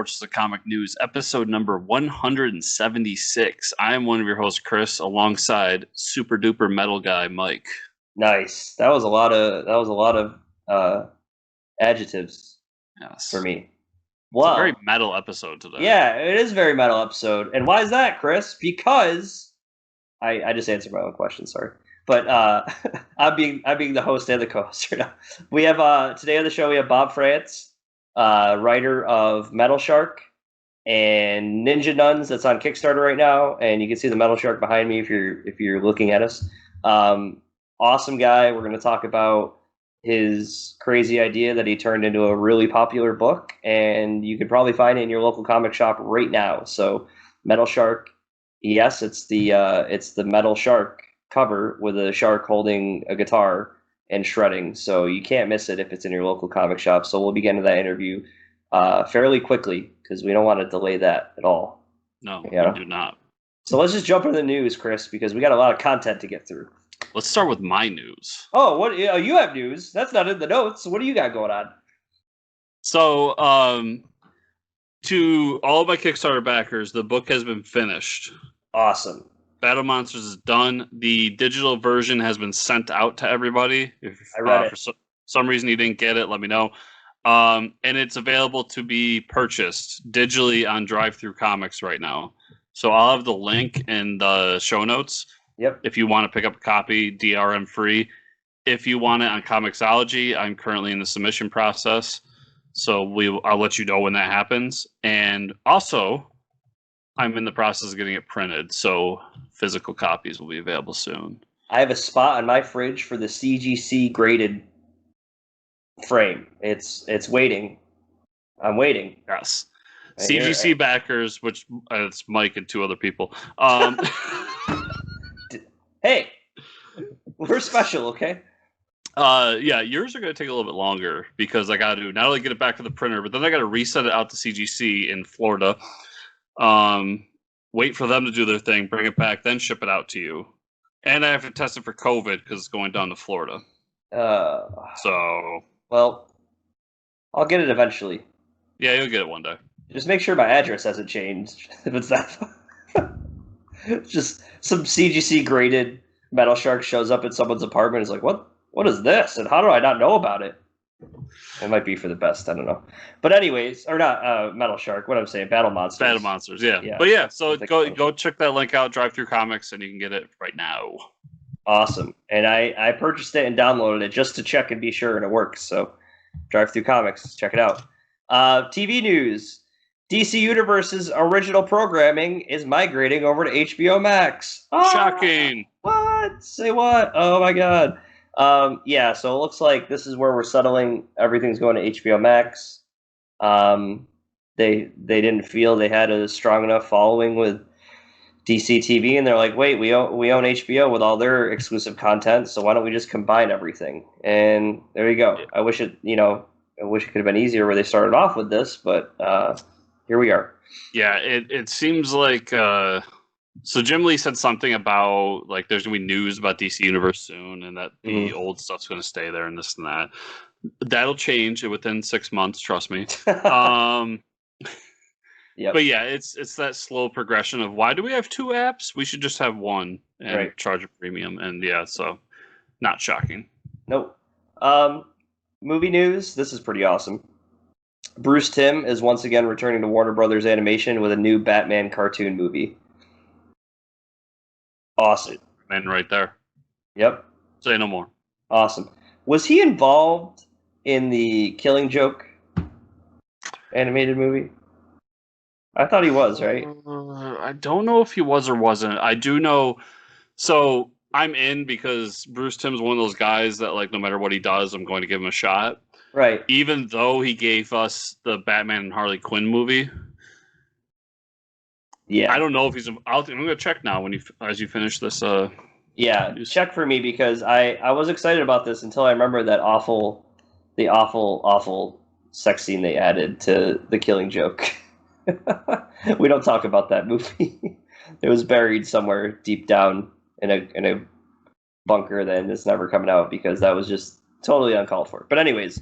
Fortress of Comic News, episode number 176. I am one of your hosts, Chris, alongside super duper metal guy Mike. Nice. That was a lot of adjectives for me. Well, it's a very metal episode today. Yeah, it is a very metal episode. And why is that, Chris? Because I just answered my own question, sorry. But I'm being the host and the co-host right now. We have today on the show we have Bob Frantz, writer of Metal Shark and Ninja Nuns. That's on Kickstarter right now, and you can see the Metal Shark behind me if you're looking at us. Awesome guy. We're going to talk about his crazy idea that he turned into a really popular book, and you could probably find it in your local comic shop right now. So Metal Shark, yes, it's the Metal Shark cover with a shark holding a guitar and shredding, so you can't miss it if it's in your local comic shop. So we'll be getting to that interview fairly quickly because we don't want to delay that at all. No, we do not. So let's just jump into the news, Chris, because we got a lot of content to get through. Let's start with my news. Oh, what you have news? That's not in the notes. What do you got going on? So, to all of my Kickstarter backers, the book has been finished. Awesome. Battle Monsters is done. The digital version has been sent out to everybody. If I read it. For some reason you didn't get it, let me know. And it's available to be purchased digitally on Drive-Thru Comics right now. So I'll have the link in the show notes. Yep. If you want to pick up a copy, DRM free. If you want it on Comixology, I'm currently in the submission process. So I'll let you know when that happens. And also, I'm in the process of getting it printed, so physical copies will be available soon. I have a spot on my fridge for the CGC graded frame. It's waiting. I'm waiting. Yes. CGC backers, which it's Mike and two other people. Hey, we're special, okay? Yeah, yours are going to take a little bit longer because I got to not only get it back to the printer, but then I got to reset it out to CGC in Florida. Wait for them to do their thing, bring it back, then ship it out to you. And I have to test it for COVID because it's going down to Florida. Well, I'll get it eventually. Yeah, you'll get it one day. Just make sure my address hasn't changed if it's that. Just some CGC graded Metal Shark shows up at someone's apartment. It's like, what is this? And how do I not know about it? It might be for the best. I don't know. But anyways, or not Metal Shark. What I'm saying, Battle Monsters. Battle Monsters, yeah. But yeah, so go check that link out, Drive-Thru Comics, and you can get it right now. Awesome. And I purchased it and downloaded it just to check and be sure, and it works. So Drive-Thru Comics, check it out. TV news. DC Universe's original programming is migrating over to HBO Max. Shocking. What? Say what? Oh my god. Yeah, so it looks like this is where we're settling. Everything's going to HBO Max. They didn't feel they had a strong enough following with DC TV, and they're like, wait, we own HBO with all their exclusive content, so why don't we just combine everything? And there you go. I wish it could have been easier where they started off with this, but here we are. Yeah, it seems like so Jim Lee said something about like there's gonna be news about DC Universe soon, and that the old stuff's gonna stay there and this and that. That'll change within 6 months, trust me. Yep. But yeah, it's that slow progression of why do we have two apps? We should just have one and charge a premium. And yeah, so not shocking. Nope. Movie news. This is pretty awesome. Bruce Timm is once again returning to Warner Brothers Animation with a new Batman cartoon movie. Awesome. Man, right there. Yep. Say no more. Awesome. Was he involved in the Killing Joke animated movie? I thought he was, right? I don't know if he was or wasn't. I do know. So I'm in because Bruce Timm's one of those guys that, like, no matter what he does, I'm going to give him a shot. Right. Even though he gave us the Batman and Harley Quinn movie. Yeah. I don't know if he's. I'm going to check now as you finish this. Yeah, news. Check for me because I was excited about this until I remember the awful sex scene they added to the Killing Joke. We don't talk about that movie. It was buried somewhere deep down in a bunker. Then it's never coming out because that was just totally uncalled for. But anyways,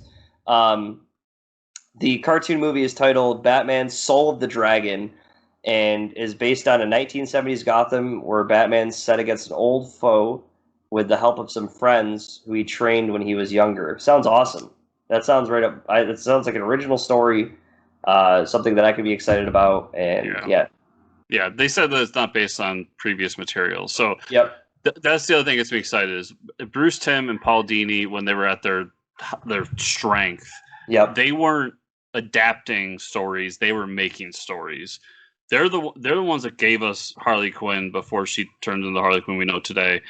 The cartoon movie is titled Batman: Soul of the Dragon, and is based on a 1970s Gotham where Batman's set against an old foe with the help of some friends who he trained when he was younger. Sounds awesome. That sounds right up. It sounds like an original story, something that I could be excited about. And yeah, they said that it's not based on previous material. So yep. That's the other thing that gets me excited is Bruce Timm and Paul Dini, when they were at their strength. Yep. They weren't adapting stories; they were making stories. They're the ones that gave us Harley Quinn before she turned into the Harley Quinn we know today.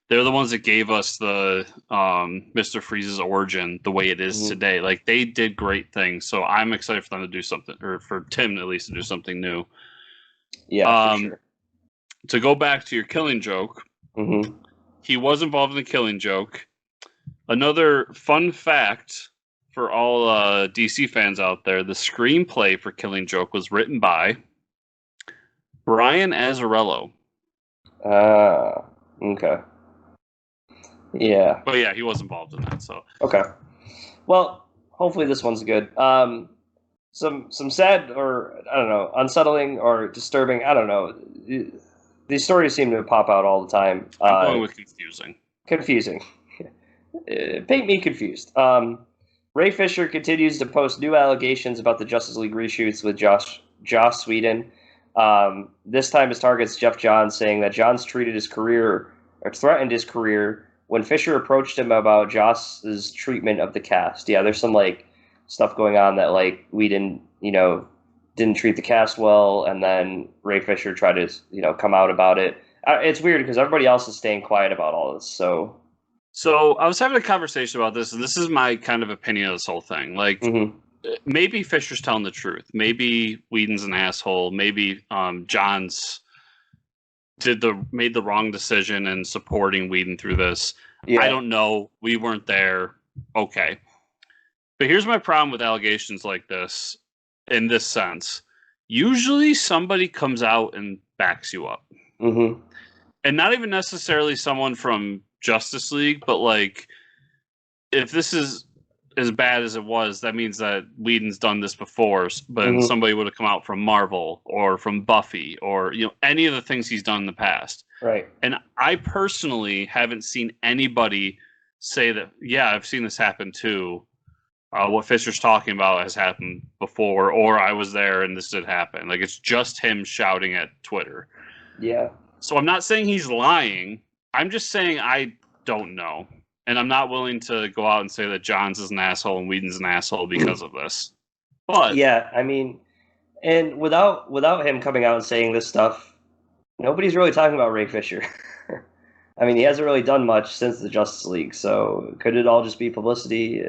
They're the ones that gave us the Mr. Freeze's origin the way it is today. Like, they did great things, so I'm excited for them to do something, or for Tim at least to do something new. Yeah, for sure. To go back to your Killing Joke, he was involved in the Killing Joke. Another fun fact for all DC fans out there: the screenplay for Killing Joke was written by Brian Azzarello. Okay. Yeah. But yeah, he was involved in that. So okay. Well, hopefully this one's good. Some sad, or I don't know, unsettling or disturbing. I don't know. These stories seem to pop out all the time. I'm going with confusing. Confusing. Paint me confused. Ray Fisher continues to post new allegations about the Justice League reshoots with Joss Whedon. This time his target's Geoff Johns, saying that Johns treated his career, or threatened his career, when Fisher approached him about Joss's treatment of the cast. Yeah, there's some like stuff going on that like Whedon, didn't treat the cast well, and then Ray Fisher tried to, come out about it. It's weird because everybody else is staying quiet about all this. So I was having a conversation about this, and this is my kind of opinion of this whole thing. Like, maybe Fisher's telling the truth. Maybe Whedon's an asshole. Maybe Johns made the wrong decision in supporting Whedon through this. Yeah. I don't know. We weren't there. Okay. But here's my problem with allegations like this, in this sense. Usually somebody comes out and backs you up. And not even necessarily someone from Justice League, but like, if this is as bad as it was, that means that Whedon's done this before, but somebody would have come out from Marvel or from Buffy or any of the things he's done in the past. Right. And I personally haven't seen anybody say that, yeah, I've seen this happen too. What Fisher's talking about has happened before, or I was there and this did happen. Like, it's just him shouting at Twitter. Yeah. So I'm not saying he's lying. I'm just saying I don't know. And I'm not willing to go out and say that Johns is an asshole and Whedon's an asshole because of this. But yeah, I mean, and without him coming out and saying this stuff, nobody's really talking about Ray Fisher. I mean, he hasn't really done much since the Justice League, so could it all just be publicity?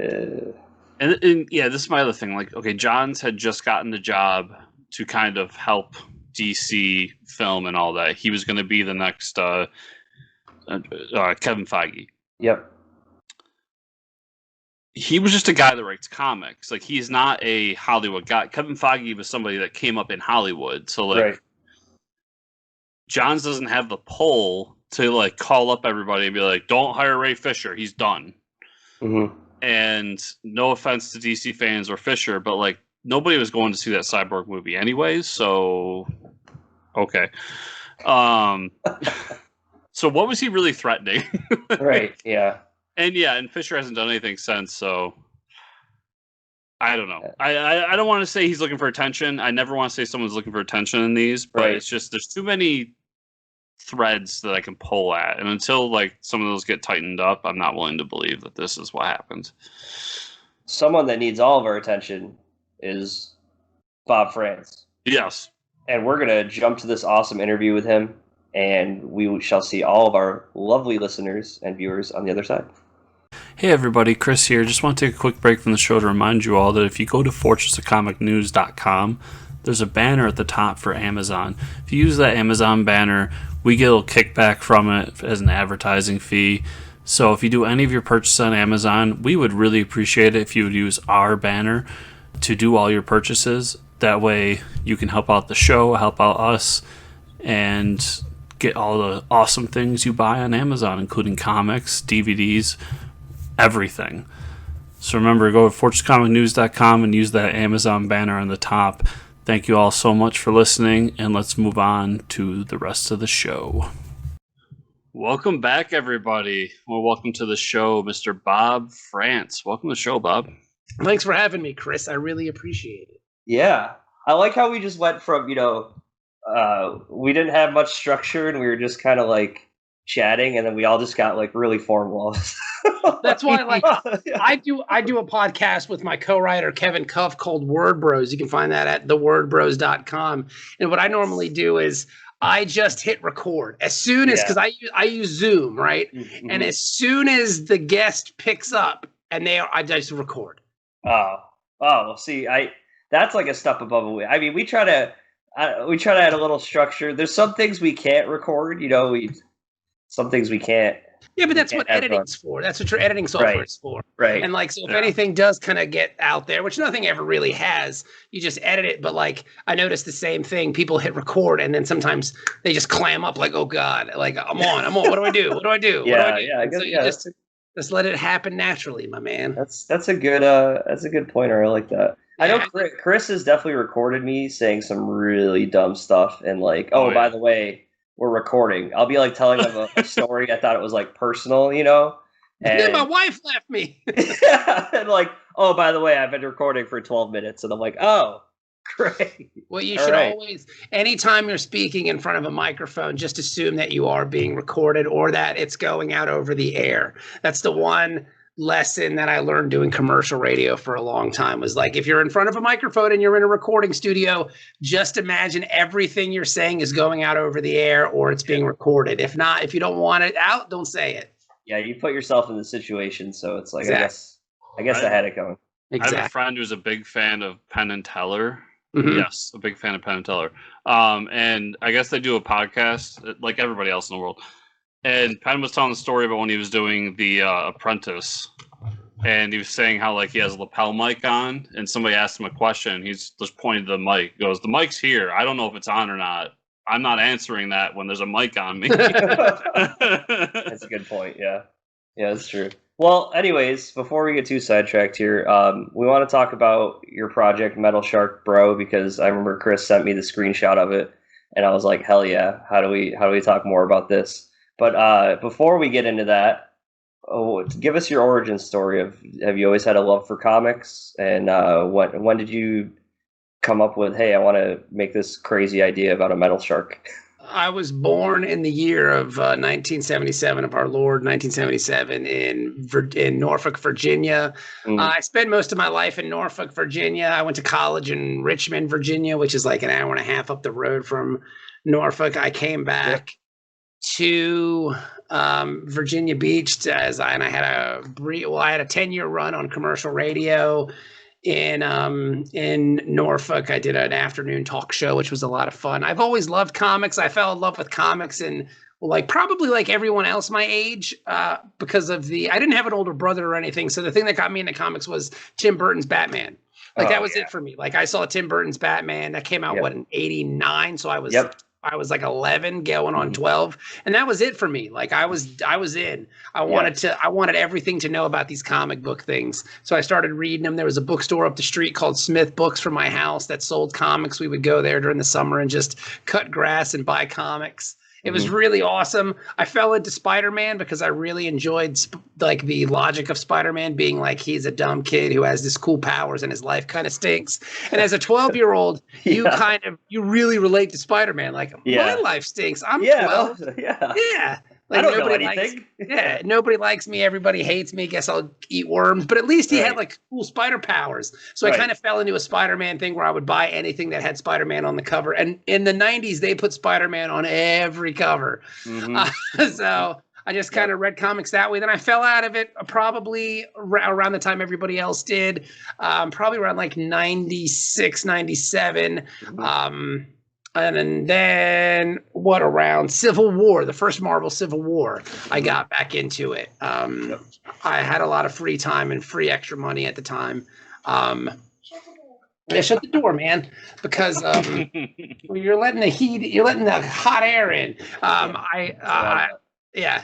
And yeah, this is my other thing. Like, okay, Johns had just gotten the job to kind of help DC film and all that. He was going to be the next Kevin Feige. Yep. He was just a guy that writes comics. Like, he's not a Hollywood guy. Kevin Feige was somebody that came up in Hollywood. So, like, right. Johns doesn't have the pull to, like, call up everybody and be like, don't hire Ray Fisher. He's done. And no offense to DC fans or Fisher, but, like, nobody was going to see that Cyborg movie anyways. So, okay. So what was he really threatening? Right, yeah. And Fisher hasn't done anything since, so I don't know. I don't want to say he's looking for attention. I never want to say someone's looking for attention in these, but It's just there's too many threads that I can pull at, and until like some of those get tightened up, I'm not willing to believe that this is what happened. Someone that needs all of our attention is Bob Frantz. Yes. And we're going to jump to this awesome interview with him, and we shall see all of our lovely listeners and viewers on the other side. Hey everybody, Chris here. Just want to take a quick break from the show to remind you all that if you go to fortressofcomicnews.com, there's a banner at the top for Amazon. If you use that Amazon banner, we get a little kickback from it as an advertising fee. So if you do any of your purchases on Amazon, we would really appreciate it if you would use our banner to do all your purchases. That way you can help out the show, help out us, and get all the awesome things you buy on Amazon, including comics, DVDs, everything. So remember, go to fortrescomicnews.com and use that Amazon banner on the top. Thank you all so much for listening, and let's move on to the rest of the show. Welcome back, everybody. Well, welcome to the show, Mr. Bob Frantz. Welcome to the show, Bob. Thanks for having me, Chris. I really appreciate it. Yeah. I like how we just went from, we didn't have much structure and we were just kind of like chatting, and then we all just got like really formal. That's why I do a podcast with my co-writer Kevin Cuff called Word Bros. You can find that at thewordbros.com. And what I normally do is I just hit record as soon as, because I use Zoom, right? Mm-hmm. And as soon as the guest picks up I just record. Well, see, that's like a step above a way. I mean, we try to add a little structure. There's some things we can't record, some things we can't. Yeah, but that's what editing's for. That's what your editing software is for. Right. And like, so if anything does kind of get out there, which nothing ever really has, you just edit it. But like, I noticed the same thing. People hit record and then sometimes they just clam up like, oh God, like I'm on. What do I do? What do I do? I guess, so just let it happen naturally, my man. That's a good pointer. I like that. Yeah. I know Chris has definitely recorded me saying some really dumb stuff and like, by the way, we're recording. I'll be like telling them a story. I thought it was like personal, And then my wife left me. And like, by the way, I've been recording for 12 minutes. And I'm like, oh, great. Well, you should always, anytime you're speaking in front of a microphone, just assume that you are being recorded or that it's going out over the air. That's the one lesson that I learned doing commercial radio for a long time, was like, if you're in front of a microphone and you're in a recording studio, just imagine everything you're saying is going out over the air or it's being recorded. If not, if you don't want it out, don't say it. Yeah, you put yourself in the situation, so it's like, exactly. I guess I had it going. Exactly. I have a friend who's a big fan of Penn and Teller. Mm-hmm. Yes, a big fan of Penn and Teller. And I guess they do a podcast like everybody else in the world. And Penn was telling the story about when he was doing The Apprentice, and he was saying how like he has a lapel mic on, and somebody asked him a question. He's just pointed to the mic. He goes, "The mic's here. I don't know if it's on or not. I'm not answering that when there's a mic on me." That's a good point. Yeah, that's true. Well, anyways, before we get too sidetracked here, we want to talk about your project, Metal Shark Bro, because I remember Chris sent me the screenshot of it, and I was like, hell yeah! How do we talk more about this? But before we get into that, give us your origin story of, have you always had a love for comics? And when did you come up with, hey, I want to make this crazy idea about a metal shark? I was born in the year of 1977 of our Lord, 1977 in Norfolk, Virginia. I spent most of my life in Norfolk, Virginia. I went to college in Richmond, Virginia, which is like an hour and a half up the road from Norfolk. I came back to Virginia Beach I had a 10-year run on commercial radio in Norfolk. I did an afternoon talk show, which was a lot of fun. I've always loved comics. I fell in love with comics and probably like everyone else my age, because of I didn't have an older brother or anything. So the thing that got me into comics was Tim Burton's Batman. That was it for me. Like I saw Tim Burton's Batman that came out in '89. So I was like 11 going on 12. And that was it for me. Like I was in. I wanted everything to know about these comic book things. So I started reading them. There was a bookstore up the street called Smith Books from my house that sold comics. We would go there during the summer and just cut grass and buy comics. It was really awesome. I fell into Spider-Man because I really enjoyed like the logic of Spider-Man being like, he's a dumb kid who has this cool powers and his life kind of stinks. And as a 12-year-old, you really relate to Spider-Man. Like, my life stinks. I'm 12. Yeah. Like, I don't know anything. Nobody likes me. Everybody hates me. Guess I'll eat worms. But at least he had like cool spider powers. So I kind of fell into a Spider-Man thing where I would buy anything that had Spider-Man on the cover. And in the 90s, they put Spider-Man on every cover. So I just kind of read comics that way. Then I fell out of it probably around the time everybody else did. Probably around like 96, 97. And then around Civil War, the first Marvel Civil War, I got back into it. I had a lot of free time and free extra money at the time. Shut the door, man, because you're letting the hot air in.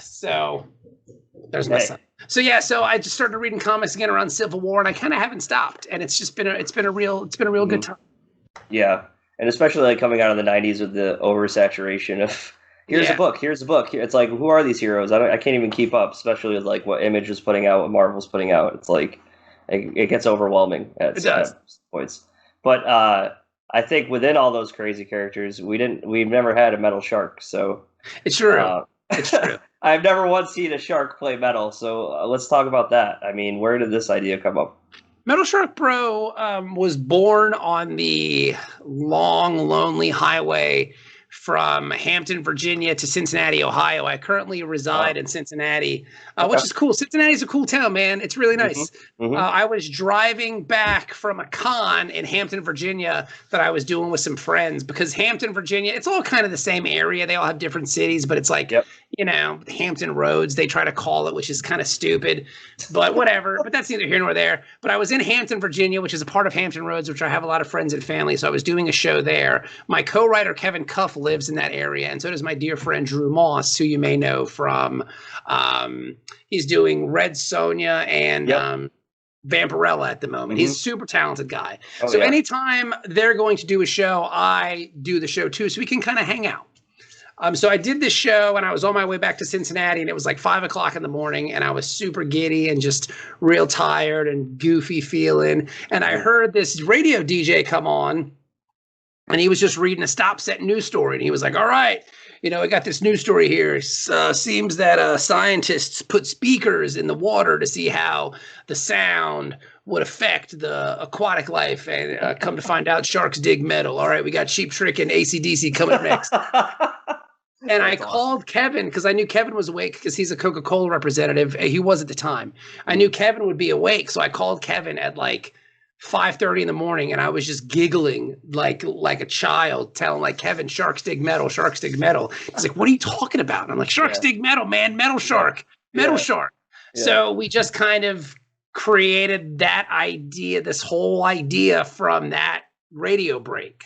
So there's my son. So I just started reading comics again around Civil War, and I kind of haven't stopped. And it's just been a real good time. Yeah, and especially like coming out of the '90s with the oversaturation of here's a book. It's like, who are these heroes? I can't even keep up, especially with like what Image was putting out, what Marvel's putting out. It's like it gets overwhelming at points. But I think within all those crazy characters, we've never had a metal shark. So it's true. It's true. I've never once seen a shark play metal. So let's talk about that. I mean, where did this idea come up? Metal Shark Bro was born on the long, lonely highway from Hampton, Virginia to Cincinnati, Ohio. I currently reside in Cincinnati, which is cool. Cincinnati's a cool town, man. It's really nice. I was driving back from a con in Hampton, Virginia that I was doing with some friends, because Hampton, Virginia, it's all kind of the same area. They all have different cities, but it's like, Hampton Roads, they try to call it, which is kind of stupid, but whatever. But that's neither here nor there. But I was in Hampton, Virginia, which is a part of Hampton Roads, which I have a lot of friends and family. So I was doing a show there. My co-writer, Kevin Cuff, lives in that area. And so does my dear friend, Drew Moss, who you may know from, he's doing Red Sonja and Vampirella at the moment. He's a super talented guy. Anytime they're going to do a show, I do the show too. So we can kind of hang out. So I did this show, and I was on my way back to Cincinnati, and it was like 5 o'clock in the morning, and I was super giddy and just real tired and goofy feeling. And I heard this radio DJ come on, and he was just reading a stop set news story. And he was like, all right, I got this news story here. Seems that scientists put speakers in the water to see how the sound would affect the aquatic life. And come to find out, sharks dig metal. All right, we got Cheap Trick and AC/DC coming up next. And I called Kevin, because I knew Kevin was awake, because he's a Coca-Cola representative. He was at the time. I knew Kevin would be awake. So I called Kevin at like 5:30 in the morning, and I was just giggling like a child, telling like, Kevin, sharks dig metal, sharks dig metal. He's like, what are you talking about? And I'm like, sharks dig metal, man, metal shark, metal shark. Yeah. So we just kind of created that idea, this whole idea from that radio break.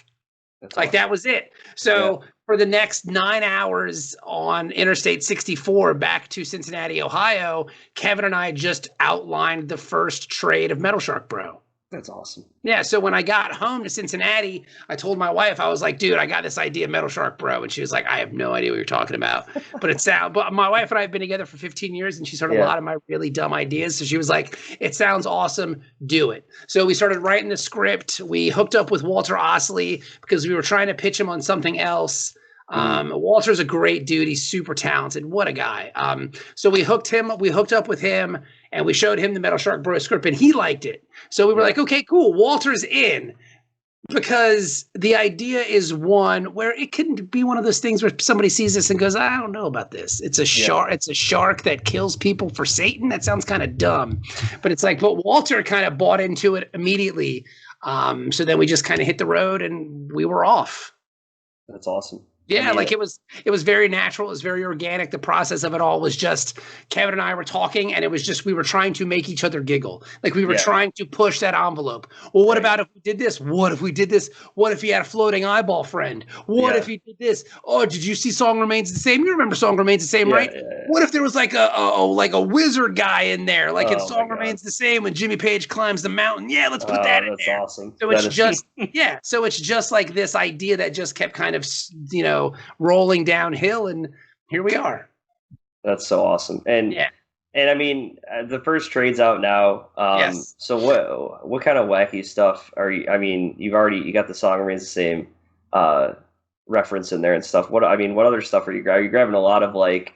That was it. So for the next 9 hours on Interstate 64 back to Cincinnati, Ohio, Kevin and I just outlined the first trade of Metal Shark Bro. That's awesome. Yeah, so when I got home to Cincinnati, I told my wife, I was like, dude, I got this idea, Metal Shark Bro. And she was like, I have no idea what you're talking about. But my wife and I have been together for 15 years, and she's heard a lot of my really dumb ideas. So she was like, it sounds awesome. Do it. So we started writing the script. We hooked up with Walter Osley because we were trying to pitch him on something else. Walter's a great dude. He's super talented. What a guy. So we hooked up with him, and we showed him the Metal Shark Bro script, and he liked it. So we were like, okay, cool. Walter's in, because the idea is one where it can be one of those things where somebody sees this and goes, I don't know about this. It's a shark. It's a shark that kills people for Satan. That sounds kind of dumb, but it's like, but Walter kind of bought into it immediately. So then we just kind of hit the road, and we were off. That's awesome. Yeah, it was very natural. It was very organic. The process of it all was just Kevin and I were talking, and it was just we were trying to make each other giggle. Like we were trying to push that envelope. Well, what about if we did this? What if we did this? What if he had a floating eyeball friend? What if he did this? Oh, did you see Song Remains the Same? You remember Song Remains the Same, right? What if there was like a wizard guy in there, like in Song Remains the Same when Jimmy Page climbs the mountain? Yeah, let's put that in there. That's awesome. So it's just so it's just like this idea that just kept kind of rolling downhill, and here we are. That's so awesome. And I mean, the first trade's out now. So what kind of wacky stuff are you? I mean, you got the Song Remains the Same reference in there and stuff. What other stuff are you grabbing? Are you grabbing a lot of like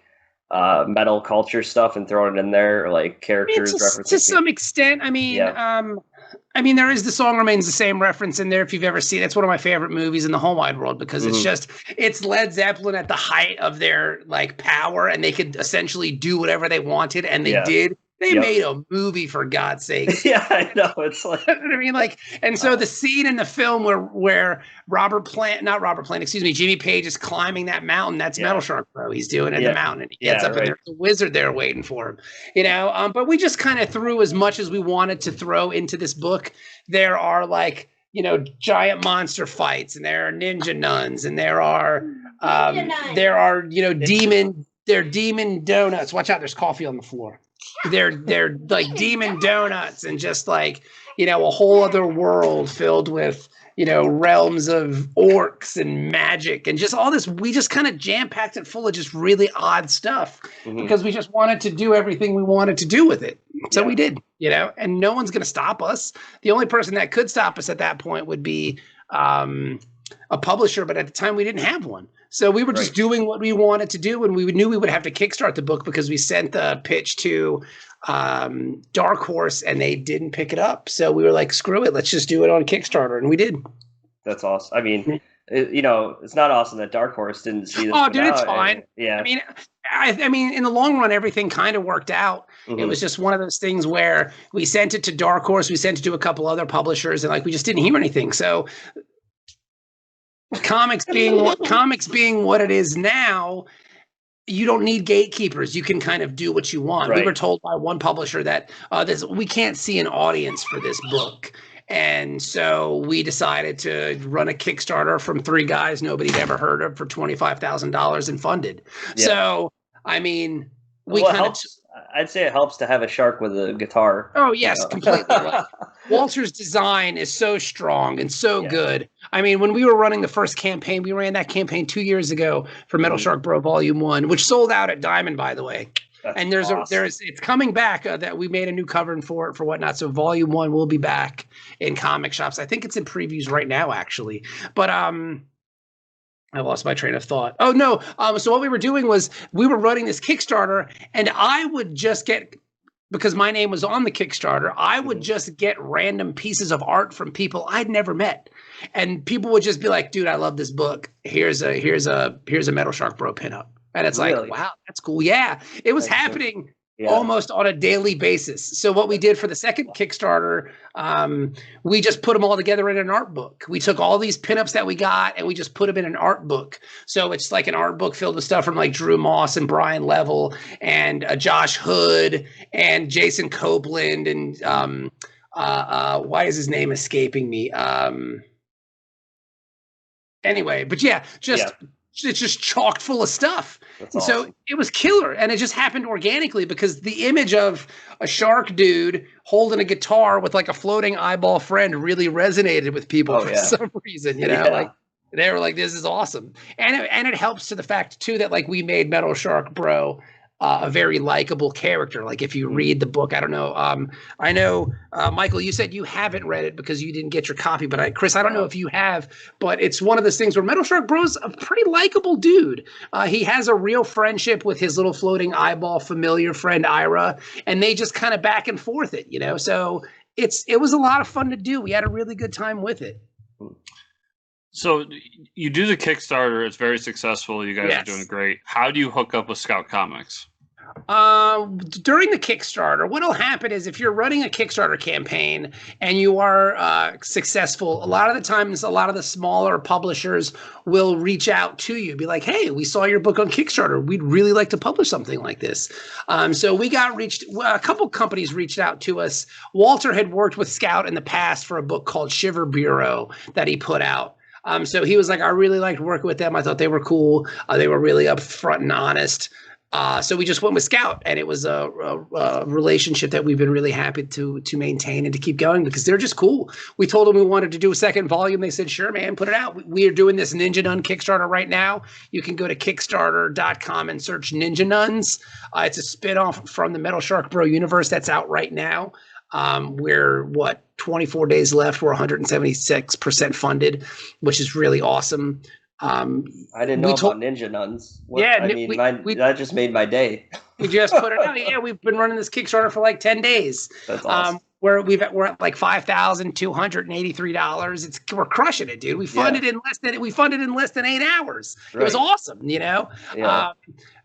metal culture stuff and throwing it in there, or like characters references to some extent? I mean, there is the Song Remains the Same reference in there. If you've ever seen it, it's one of my favorite movies in the whole wide world, because it's Led Zeppelin at the height of their like power, and they could essentially do whatever they wanted, and they did. They made a movie, for God's sake. Yeah, I know. It's like, I mean, like, and so the scene in the film where Jimmy Page is climbing that mountain, that's Metal Shark Bro. He's doing it in the mountain, and he gets up, and there's a wizard there waiting for him, but we just kind of threw as much as we wanted to throw into this book. There are like, giant monster fights, and there are ninja nuns, and there are demon donuts. Watch out, there's coffee on the floor. they're like demon donuts and just like, you know, a whole other world filled with, you know, realms of orcs and magic and just all this. We just kind of jam-packed it full of just really odd stuff because we just wanted to do everything we wanted to do with it. So we did, you know, and no one's going to stop us. The only person that could stop us at that point would be a publisher, but at the time we didn't have one. So we were just doing what we wanted to do, and we knew we would have to kickstart the book because we sent the pitch to Dark Horse, and they didn't pick it up. So we were like, screw it, let's just do it on Kickstarter, and we did. That's awesome. I mean, you know, it's not awesome that Dark Horse didn't see this. Oh, dude, it's fine. Yeah. I mean, in the long run, everything kind of worked out. It was just one of those things where we sent it to Dark Horse, we sent it to a couple other publishers, and like we just didn't hear anything. So comics being what it is now, you don't need gatekeepers. You can kind of do what you want. We were told by one publisher that we can't see an audience for this book. And so we decided to run a Kickstarter from 3 guys nobody'd ever heard of for $25,000 and funded. Yeah. So, I mean, I'd say it helps to have a shark with a guitar. Oh, yes, completely. Like, Walter's design is so strong and so good. I mean, when we were running the first campaign, we ran that campaign 2 years ago for Metal Shark Bro Volume 1, which sold out at Diamond, by the way. That's and it's coming back that we made a new cover for it for whatnot. So Volume 1 will be back in comic shops. I think it's in previews right now, actually. But I lost my train of thought. Oh, no. So what we were doing was we were running this Kickstarter, and I would just get, because my name was on the Kickstarter, I would just get random pieces of art from people I'd never met. And people would just be like, dude, I love this book. Here's a Metal Shark Bro pinup. And it's like, wow, that's cool. Yeah, it was happening almost on a daily basis. So what we did for the second Kickstarter, we just put them all together in an art book. We took all these pinups that we got and we just put them in an art book. So it's like an art book filled with stuff from like Drew Moss and Brian Level and Josh Hood and Jason Copeland and why is his name escaping me? Anyway, but it's just chocked full of stuff. That's awesome. So it was killer. And it just happened organically because the image of a shark dude holding a guitar with like a floating eyeball friend really resonated with people for some reason, you know, like they were like, this is awesome. And it helps to the fact too, that like we made Metal Shark Bro a very likable character. Like if you read the book, I don't know. I know, Michael, you said you haven't read it because you didn't get your copy, but Chris, I don't know if you have, but it's one of those things where Metal Shark Bro's a pretty likable dude. He has a real friendship with his little floating eyeball familiar friend, Ira, and they just kind of back and forth it, you know? So it was a lot of fun to do. We had a really good time with it. So you do the Kickstarter. It's very successful. You guys are doing great. How do you hook up with Scout Comics? During the Kickstarter, what'll happen is if you're running a Kickstarter campaign and you are successful, a lot of the times, a lot of the smaller publishers will reach out to you, be like, hey, we saw your book on Kickstarter. We'd really like to publish something like this. So we got a couple companies reached out to us. Walter had worked with Scout in the past for a book called Shiver Bureau that he put out. So he was like, I really liked working with them. I thought they were cool. They were really upfront and honest. So we just went with Scout, and it was a relationship that we've been really happy to maintain and to keep going because they're just cool. We told them we wanted to do a second volume. They said, sure, man, put it out. We are doing this Ninja Nun Kickstarter right now. You can go to Kickstarter.com and search Ninja Nuns. It's a spinoff from the Metal Shark Bro universe that's out right now. We're 24 days left. We're 176% funded, which is really awesome. I didn't know about Ninja Nuns. That just made my day. We just put it out. Yeah, we've been running this Kickstarter for like 10 days. That's awesome. We're at like $5,283. We're crushing it, dude. We funded in less than 8 hours. Right. It was awesome, you know. Yeah.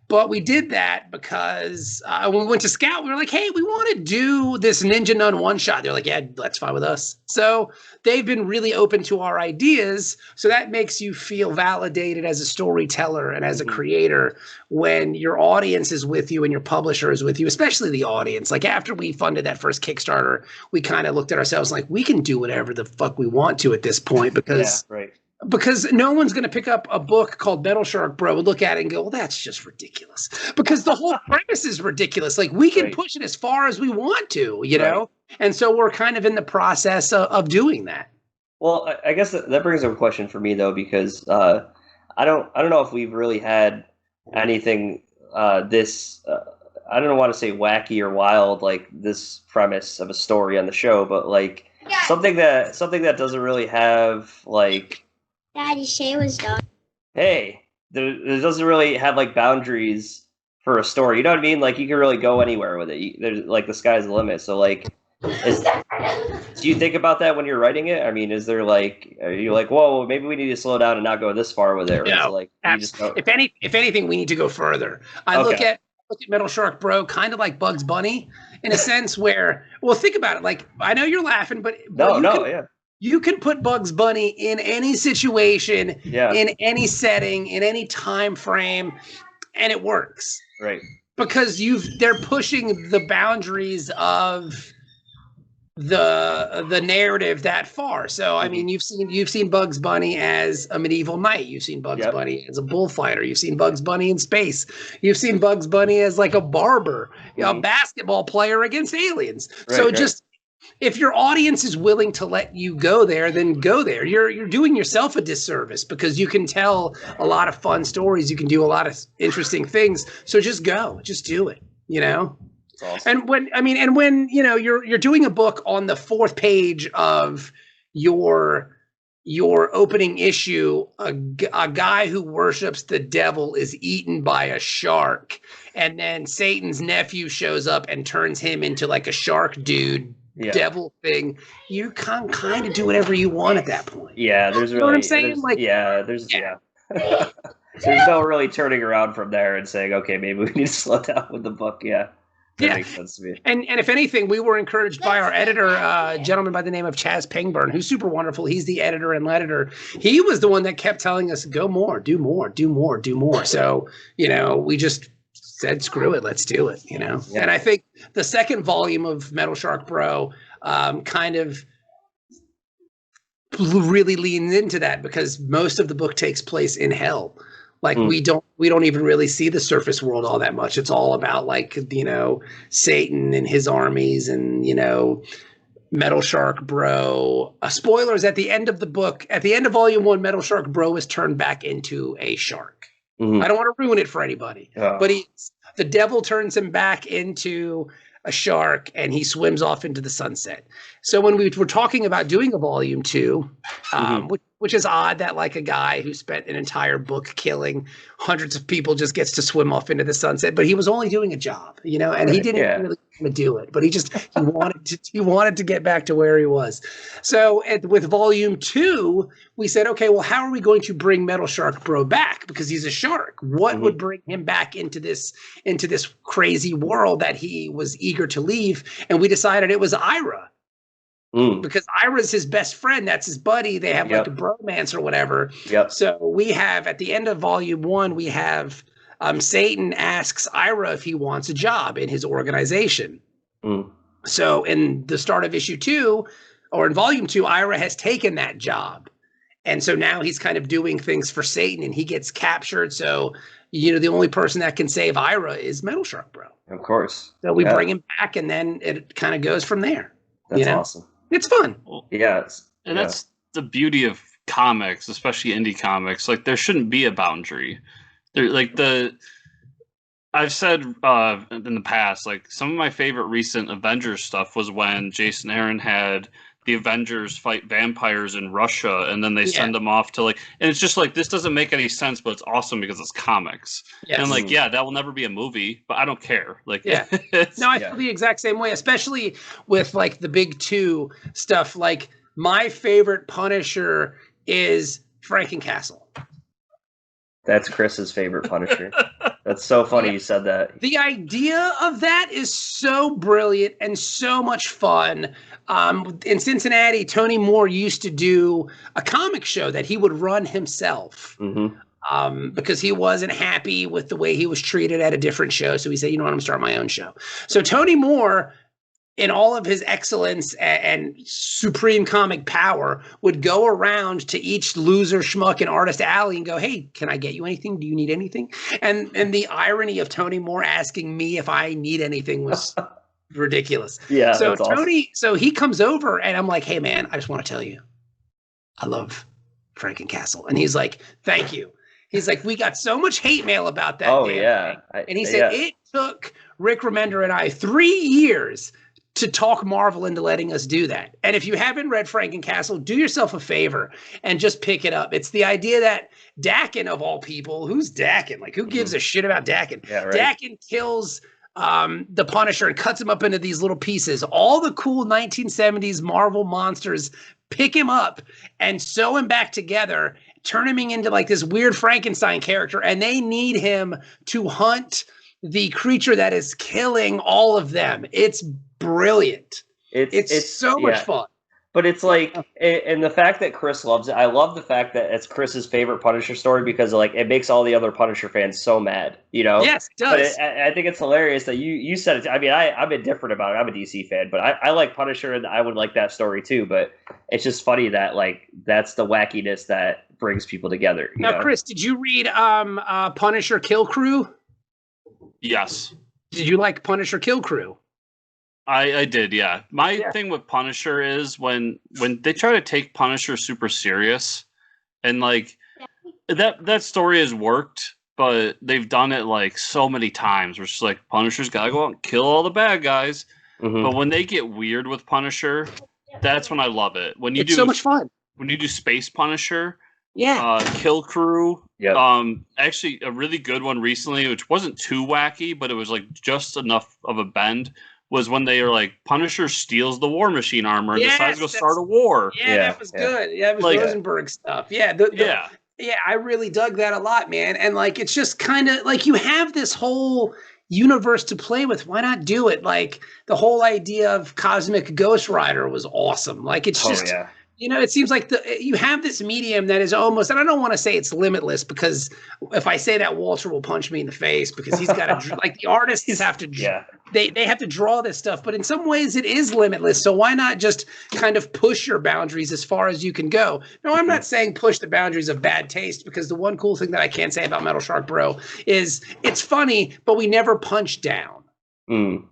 But we did that because when we went to Scout, we were like, hey, we want to do this Ninja Nun one-shot. They're like, yeah, that's fine with us. So they've been really open to our ideas. So that makes you feel validated as a storyteller and as a creator when your audience is with you and your publisher is with you, especially the audience. Like after we funded that first Kickstarter, we kind of looked at ourselves like, we can do whatever the fuck we want to at this point because Because no one's going to pick up a book called Metal Shark Bro and look at it and go, well, that's just ridiculous. Because the whole premise is ridiculous. Like, we can push it as far as we want to, you know? And so we're kind of in the process of doing that. Well, I guess that brings up a question for me, though, because I don't know if we've really had anything this I don't want to say wacky or wild, like this premise of a story on the show, but like something that doesn't really have like. Daddy, Shay was done. Hey, there doesn't really have like boundaries for a story. You know what I mean? Like, you can really go anywhere with it. There's like, the sky's the limit. So like, do you think about that when you're writing it? I mean, is there like, are you like, whoa, maybe we need to slow down and not go this far with it? Or no, is it like, you just go... if anything, we need to go further. I look at Metal Shark Bro kind of like Bugs Bunny in a sense where, well, think about it. Like, I know you're laughing, but you can put Bugs Bunny in any situation, in any setting, in any time frame, and it works. Right. Because they're pushing the boundaries of the narrative that far. So I mean, you've seen Bugs Bunny as a medieval knight. You've seen Bugs Bunny as a bullfighter. You've seen Bugs Bunny in space. You've seen Bugs Bunny as like a barber, a basketball player against aliens. If your audience is willing to let you go there, then go there. You're doing yourself a disservice because you can tell a lot of fun stories. You can do a lot of interesting things. So just go, just do it, you know? Awesome. And when you know, you're doing a book on the 4th page of your opening issue, a guy who worships the devil is eaten by a shark. And then Satan's nephew shows up and turns him into like a shark dude. Devil thing, you can kind of do whatever you want at that point. Yeah, there's really, you know what I'm saying? Like, there's no really turning around from there and saying, okay, maybe we need to slow down with the book. That makes sense to me. And if anything, we were encouraged by our editor, a gentleman by the name of Chaz Pangburn, who's super wonderful. He's the editor and editor. He was the one that kept telling us, go more, do more, do more, do more. So, you know, we just said, screw it, let's do it, you know? And I think the 2nd volume of Metal Shark Bro kind of really leans into that because most of the book takes place in hell. Like we don't even really see the surface world all that much. It's all about like, you know, Satan and his armies and, you know, Metal Shark Bro. Spoilers at the end of the book, at the end of volume 1, Metal Shark Bro is turned back into a shark. I don't want to ruin it for anybody, but the devil turns him back into a shark and he swims off into the sunset. So when we were talking about doing a volume 2, which is odd that like a guy who spent an entire book killing hundreds of people just gets to swim off into the sunset, but he was only doing a job, you know, and he didn't really want to do it, but he wanted to get back to where he was. So with volume 2, we said, okay, well, how are we going to bring Metal Shark Bro back? Because he's a shark. What would bring him back into this crazy world that he was eager to leave? And we decided it was Ira. Because Ira's his best friend. That's his buddy. They have like a bromance or whatever. So we have, at the end of volume 1, we have Satan asks Ira if he wants a job in his organization. So in the start of issue 2, or in volume 2, Ira has taken that job. And so now he's kind of doing things for Satan and he gets captured. So, you know, the only person that can save Ira is Metal Shark Bro. Of course. So we bring him back and then it kind of goes from there. That's awesome. It's fun. And that's the beauty of comics, especially indie comics. Like, there shouldn't be a boundary. I've said in the past, like, some of my favorite recent Avengers stuff was when Jason Aaron had the Avengers fight vampires in Russia, and then they send them off to like, and it's just like, this doesn't make any sense, but it's awesome because it's comics. And like, that will never be a movie, but I don't care. Like, no, I feel the exact same way, especially with like the big 2 stuff. Like, my favorite Punisher is Frankencastle. That's Chris's favorite Punisher. That's so funny you said that. The idea of that is so brilliant and so much fun. In Cincinnati, Tony Moore used to do a comic show that he would run himself because he wasn't happy with the way he was treated at a different show. So he said, you know what, I'm going to start my own show. So Tony Moore in all of his excellence and supreme comic power, would go around to each loser, schmuck, and artist alley and go, "Hey, can I get you anything? Do you need anything?" And the irony of Tony Moore asking me if I need anything was ridiculous. Yeah, so that's awesome. Tony, so he comes over and I'm like, "Hey man, I just want to tell you, I love Frankencastle." And he's like, "Thank you." He's like, "We got so much hate mail about that." Oh damn yeah. thing." And he said, "It took Rick Remender and I 3 years to talk Marvel into letting us do that. And if you haven't read Frankencastle, do yourself a favor and just pick it up." It's the idea that Dakin, of all people, who's Dakin? Like, who gives a shit about Dakin? Yeah, right. Dakin kills the Punisher and cuts him up into these little pieces. All the cool 1970s Marvel monsters pick him up and sew him back together, turn him into like this weird Frankenstein character, and they need him to hunt the creature that is killing all of them. It's brilliant. It's so much fun. But it's like, and the fact that Chris loves it, I love the fact that it's Chris's favorite Punisher story because like it makes all the other Punisher fans so mad, you know? Yes, it does. But I think it's hilarious that you said it. I mean, I'm indifferent about it. I'm a DC fan, but I like Punisher and I would like that story too. But it's just funny that like that's the wackiness that brings people together. You know? Chris, did you read Punisher Kill Crew? Yes. Did you like Punisher Kill Crew? I did, yeah. My thing with Punisher is when they try to take Punisher super serious, and like that story has worked, but they've done it like so many times. Where it's just like Punisher's gotta go out and kill all the bad guys. Mm-hmm. But when they get weird with Punisher, that's when I love it. When you it's so much fun. When you do Space Punisher, Kill Crew. Actually, a really good one recently, which wasn't too wacky, but it was like just enough of a bend, was when they were like, Punisher steals the War Machine armor and decides to go start a war. Yeah, that was good. Yeah, it was like, Rosenberg stuff. Yeah, I really dug that a lot, man. And like, it's just kind of like you have this whole universe to play with. Why not do it? Like the whole idea of Cosmic Ghost Rider was awesome. Like it's just. You know, it seems like you have this medium that is almost, and I don't want to say it's limitless because if I say that, Walter will punch me in the face because he's got to, like the artists have to, they have to draw this stuff, but in some ways it is limitless. So why not just kind of push your boundaries as far as you can go? No, I'm not saying push the boundaries of bad taste, because the one cool thing that I can't say about Metal Shark Bro is it's funny, but we never punch down,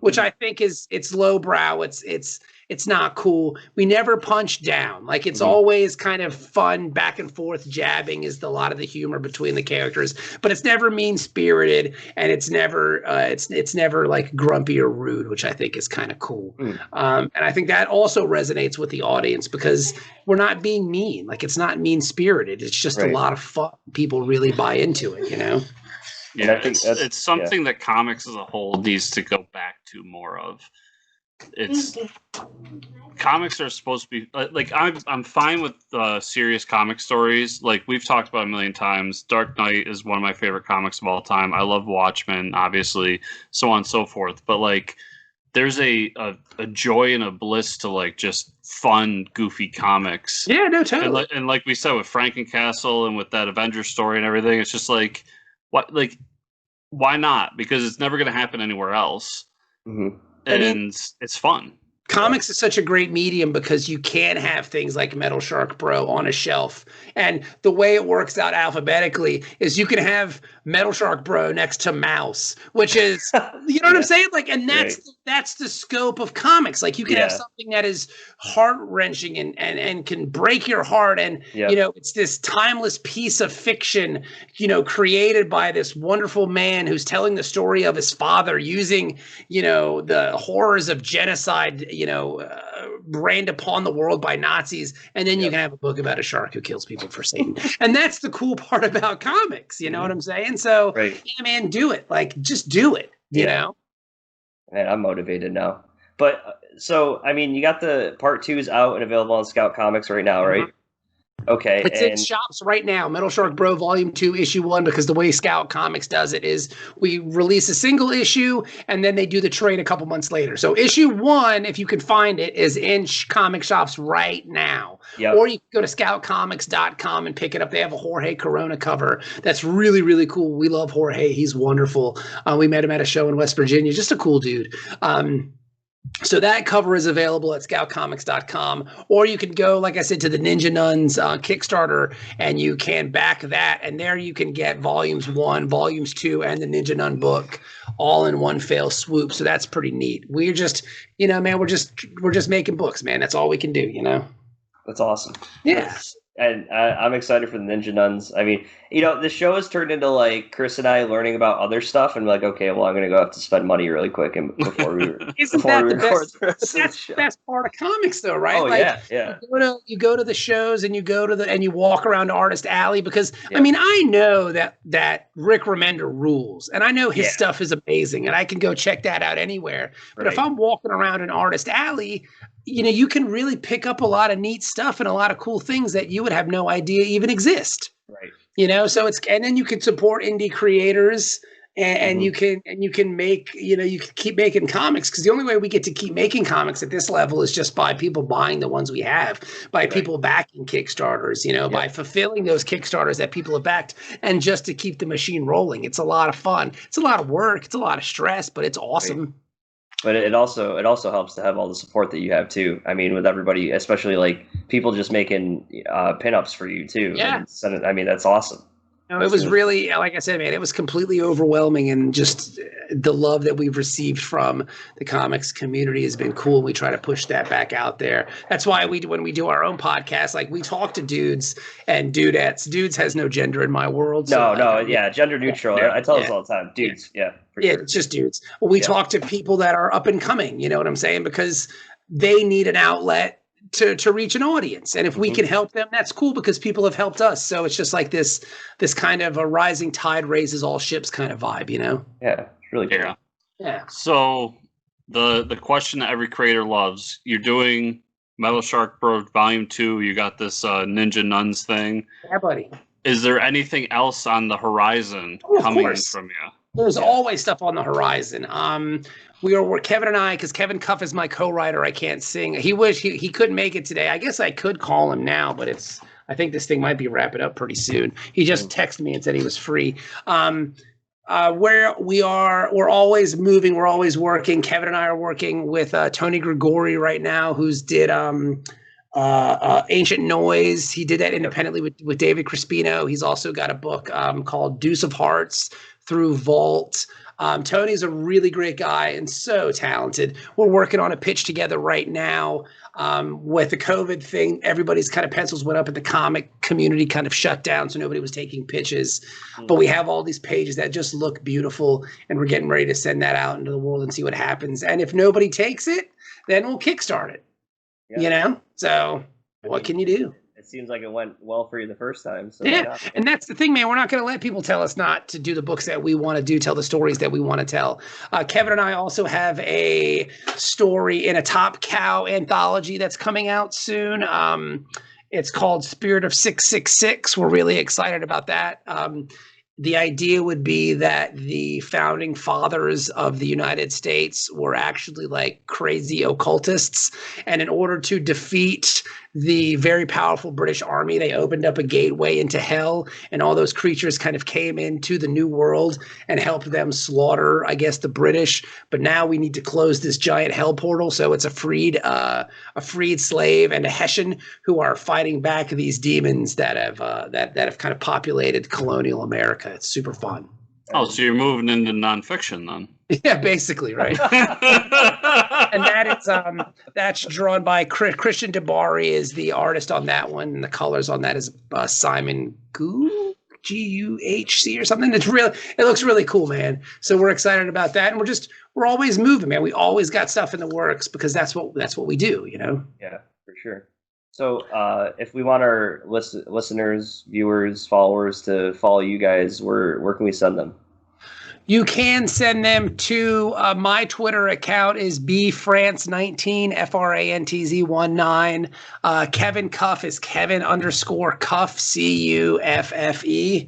which I think it's lowbrow. It's not cool. We never punch down. Like it's always kind of fun back and forth jabbing is a lot of the humor between the characters, but it's never mean spirited, and it's never it's never like grumpy or rude, which I think is kind of cool. And I think that also resonates with the audience because we're not being mean. Like it's not mean spirited. It's just a lot of fun. People really buy into it, you know? Yeah, I think it's something that comics as a whole needs to go back to more of. It's comics are supposed to be like I'm fine with serious comic stories. Like we've talked about a million times. Dark Knight is one of my favorite comics of all time. I love Watchmen, obviously, so on and so forth. But like, there's a joy and a bliss to like just fun, goofy comics. Yeah, no, totally. And like we said with Frankencastle and with that Avengers story and everything, it's just like what why not? Because it's never going to happen anywhere else. Mm-hmm. And it's fun. Comics is such a great medium because you can have things like Metal Shark Bro on a shelf. And the way it works out alphabetically is you can have Metal Shark Bro next to Mouse, which is, you know what I'm saying? Like, and that's the scope of comics. Like you can have something that is heart-wrenching and can break your heart. And, you know, it's this timeless piece of fiction, you know, created by this wonderful man who's telling the story of his father using, you know, the horrors of genocide, you know, rained upon the world by Nazis, and then you can have a book about a shark who kills people for Satan. And that's the cool part about comics, you know what I'm saying? So, yeah, man, do it. Like, just do it, you know? Man, I'm motivated now. But, so, I mean, you got the part 2's out and available on Scout Comics right now, right? Okay. It's in shops right now. Metal Shark Bro Volume 2, Issue 1, because the way Scout Comics does it is we release a single issue and then they do the trade a couple months later. So Issue 1, if you can find it, is in comic shops right now. Or you can go to scoutcomics.com and pick it up. They have a Jorge Corona cover that's really, really cool. We love Jorge. He's wonderful. We met him at a show in West Virginia. Just a cool dude. So that cover is available at scoutcomics.com, or you can go, like I said, to the Ninja Nuns Kickstarter, and you can back that. And there you can get volumes 1, volumes 2, and the Ninja Nun book all in one fell swoop. So that's pretty neat. We're just, man, we're just making books, man. That's all we can do, That's awesome. Yeah. And I'm excited for the Ninja Nuns. I mean, the show has turned into like Chris and I learning about other stuff, and like, okay, well, I'm going to go have to spend money really quick and before we Isn't that the best? That's the best part of comics, though, right? Oh, like, yeah. You go to the shows and you walk around Artist Alley because I mean, I know that Rick Remender rules, and I know his stuff is amazing, and I can go check that out anywhere. But if I'm walking around an Artist Alley, you can really pick up a lot of neat stuff and a lot of cool things that you would have no idea even exist. Right. So and then you can support indie creators and you can make, you can keep making comics, because the only way we get to keep making comics at this level is just by people buying the ones we have, by people backing Kickstarters, by fulfilling those Kickstarters that people have backed, and just to keep the machine rolling. It's a lot of fun. It's a lot of work. It's a lot of stress, but it's awesome. Right. But it also helps to have all the support that you have too. I mean, with everybody, especially like people just making pinups for you too. Yeah. I mean, that's awesome. No, it was really, like I said, man, it was completely overwhelming, and just the love that we've received from the comics community has been cool. We try to push that back out there. That's why when we do our own podcast, like, we talk to dudes and dudettes. Dudes has no gender in my world. So gender neutral. I tell us all the time, dudes. Yeah, for sure. It's just dudes. Well, we talk to people that are up and coming. You know what I'm saying? Because they need an outlet to reach an audience, and if we can help them, that's cool, because people have helped us. So it's just like this kind of a rising tide raises all ships kind of vibe, Yeah, it's really cool. Yeah. So the question that every creator loves: you're doing Metal Shark Bros Volume 2. You got this Ninja Nuns thing. Yeah, buddy. Is there anything else on the horizon coming from you? There's always stuff on the horizon. We're Kevin and I, because Kevin Cuff is my co-writer. I can't sing. He wished he couldn't make it today. I guess I could call him now, but I think this thing might be wrapping up pretty soon. He just texted me and said he was free. Where we are, we're always moving. We're always working. Kevin and I are working with Tony Gregori right now, who's did Ancient Noise. He did that independently with David Crispino. He's also got a book called Deuce of Hearts through Vault. Tony's a really great guy and so talented. We're working on a pitch together right now. With the COVID thing, everybody's kind of pencils went up, and the comic community kind of shut down, so nobody was taking pitches. But we have all these pages that just look beautiful, and we're getting ready to send that out into the world and see what happens. And if nobody takes it, then we'll kickstart it. Yeah. So what can you do? It seems like it went well for you the first time. So and that's the thing, man. We're not going to let people tell us not to do the books that we want to do, tell the stories that we want to tell. Kevin and I also have a story in a Top Cow anthology that's coming out soon. It's called Spirit of 666. We're really excited about that. The idea would be that the founding fathers of the United States were actually like crazy occultists. And in order to defeat the very powerful British army, they opened up a gateway into hell, and all those creatures kind of came into the new world and helped them slaughter, I guess, the British. But now we need to close this giant hell portal. So it's a freed slave and a Hessian who are fighting back these demons that have kind of populated colonial America. It's super fun. Oh, so you're moving into nonfiction then? Yeah, basically, right. And that's drawn by Christian DeBari is the artist on that one, and the colors on that is Simon Guhc or something. It looks really cool, man. So we're excited about that, and we're always moving, man. We always got stuff in the works, because that's what we do, Yeah, for sure. So if we want our listeners, viewers, followers to follow you guys, where can we send them? You can send them to my Twitter account is bfrantz19, FRANTZ19. Kevin Cuff is Kevin_Cuff, CUFFE.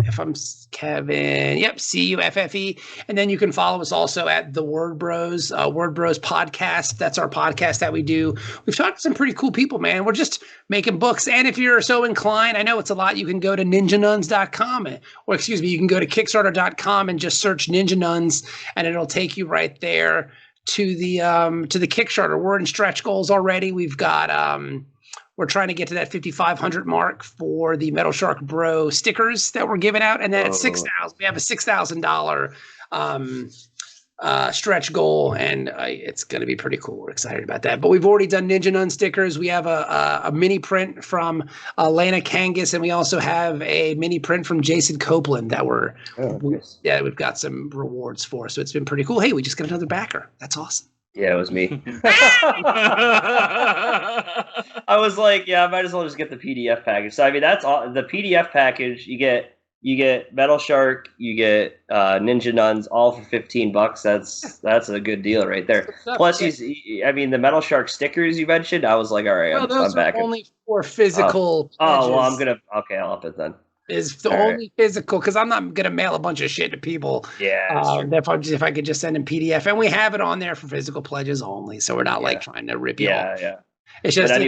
If I'm Kevin, CUFFE. And then you can follow us also at the Word Bros podcast. That's our podcast that we do. We've talked to some pretty cool people, man. We're just making books. And if you're so inclined, I know it's a lot, you can go to ninjanuns.com, you can go to kickstarter.com and just search Ninja Nuns, and it'll take you right there to the Kickstarter. We're in stretch goals already. We've got we're trying to get to that 5,500 mark for the Metal Shark Bro stickers that we're giving out, and then at 6,000, we have a $6,000 stretch goal, and it's going to be pretty cool. We're excited about that. But we've already done Ninja Nun stickers. We have a mini print from Lana Kangas, and we also have a mini print from Jason Copeland that we've got some rewards for. So it's been pretty cool. Hey, we just got another backer. That's awesome. Yeah, it was me. I was like, yeah, I might as well just get the PDF package. So I mean, that's all. The PDF package, you get Metal Shark, you get Ninja Nuns, all for $15. That's a good deal right there. Plus, I mean, the Metal Shark stickers you mentioned, I was like, all right, I'm back. Only for physical. Oh, well, I'll up it then. Is the only physical, because I'm not gonna mail a bunch of shit to people. Yeah, if I could just send them PDF, and we have it on there for physical pledges only, so we're not like trying to rip you off. Yeah. It's just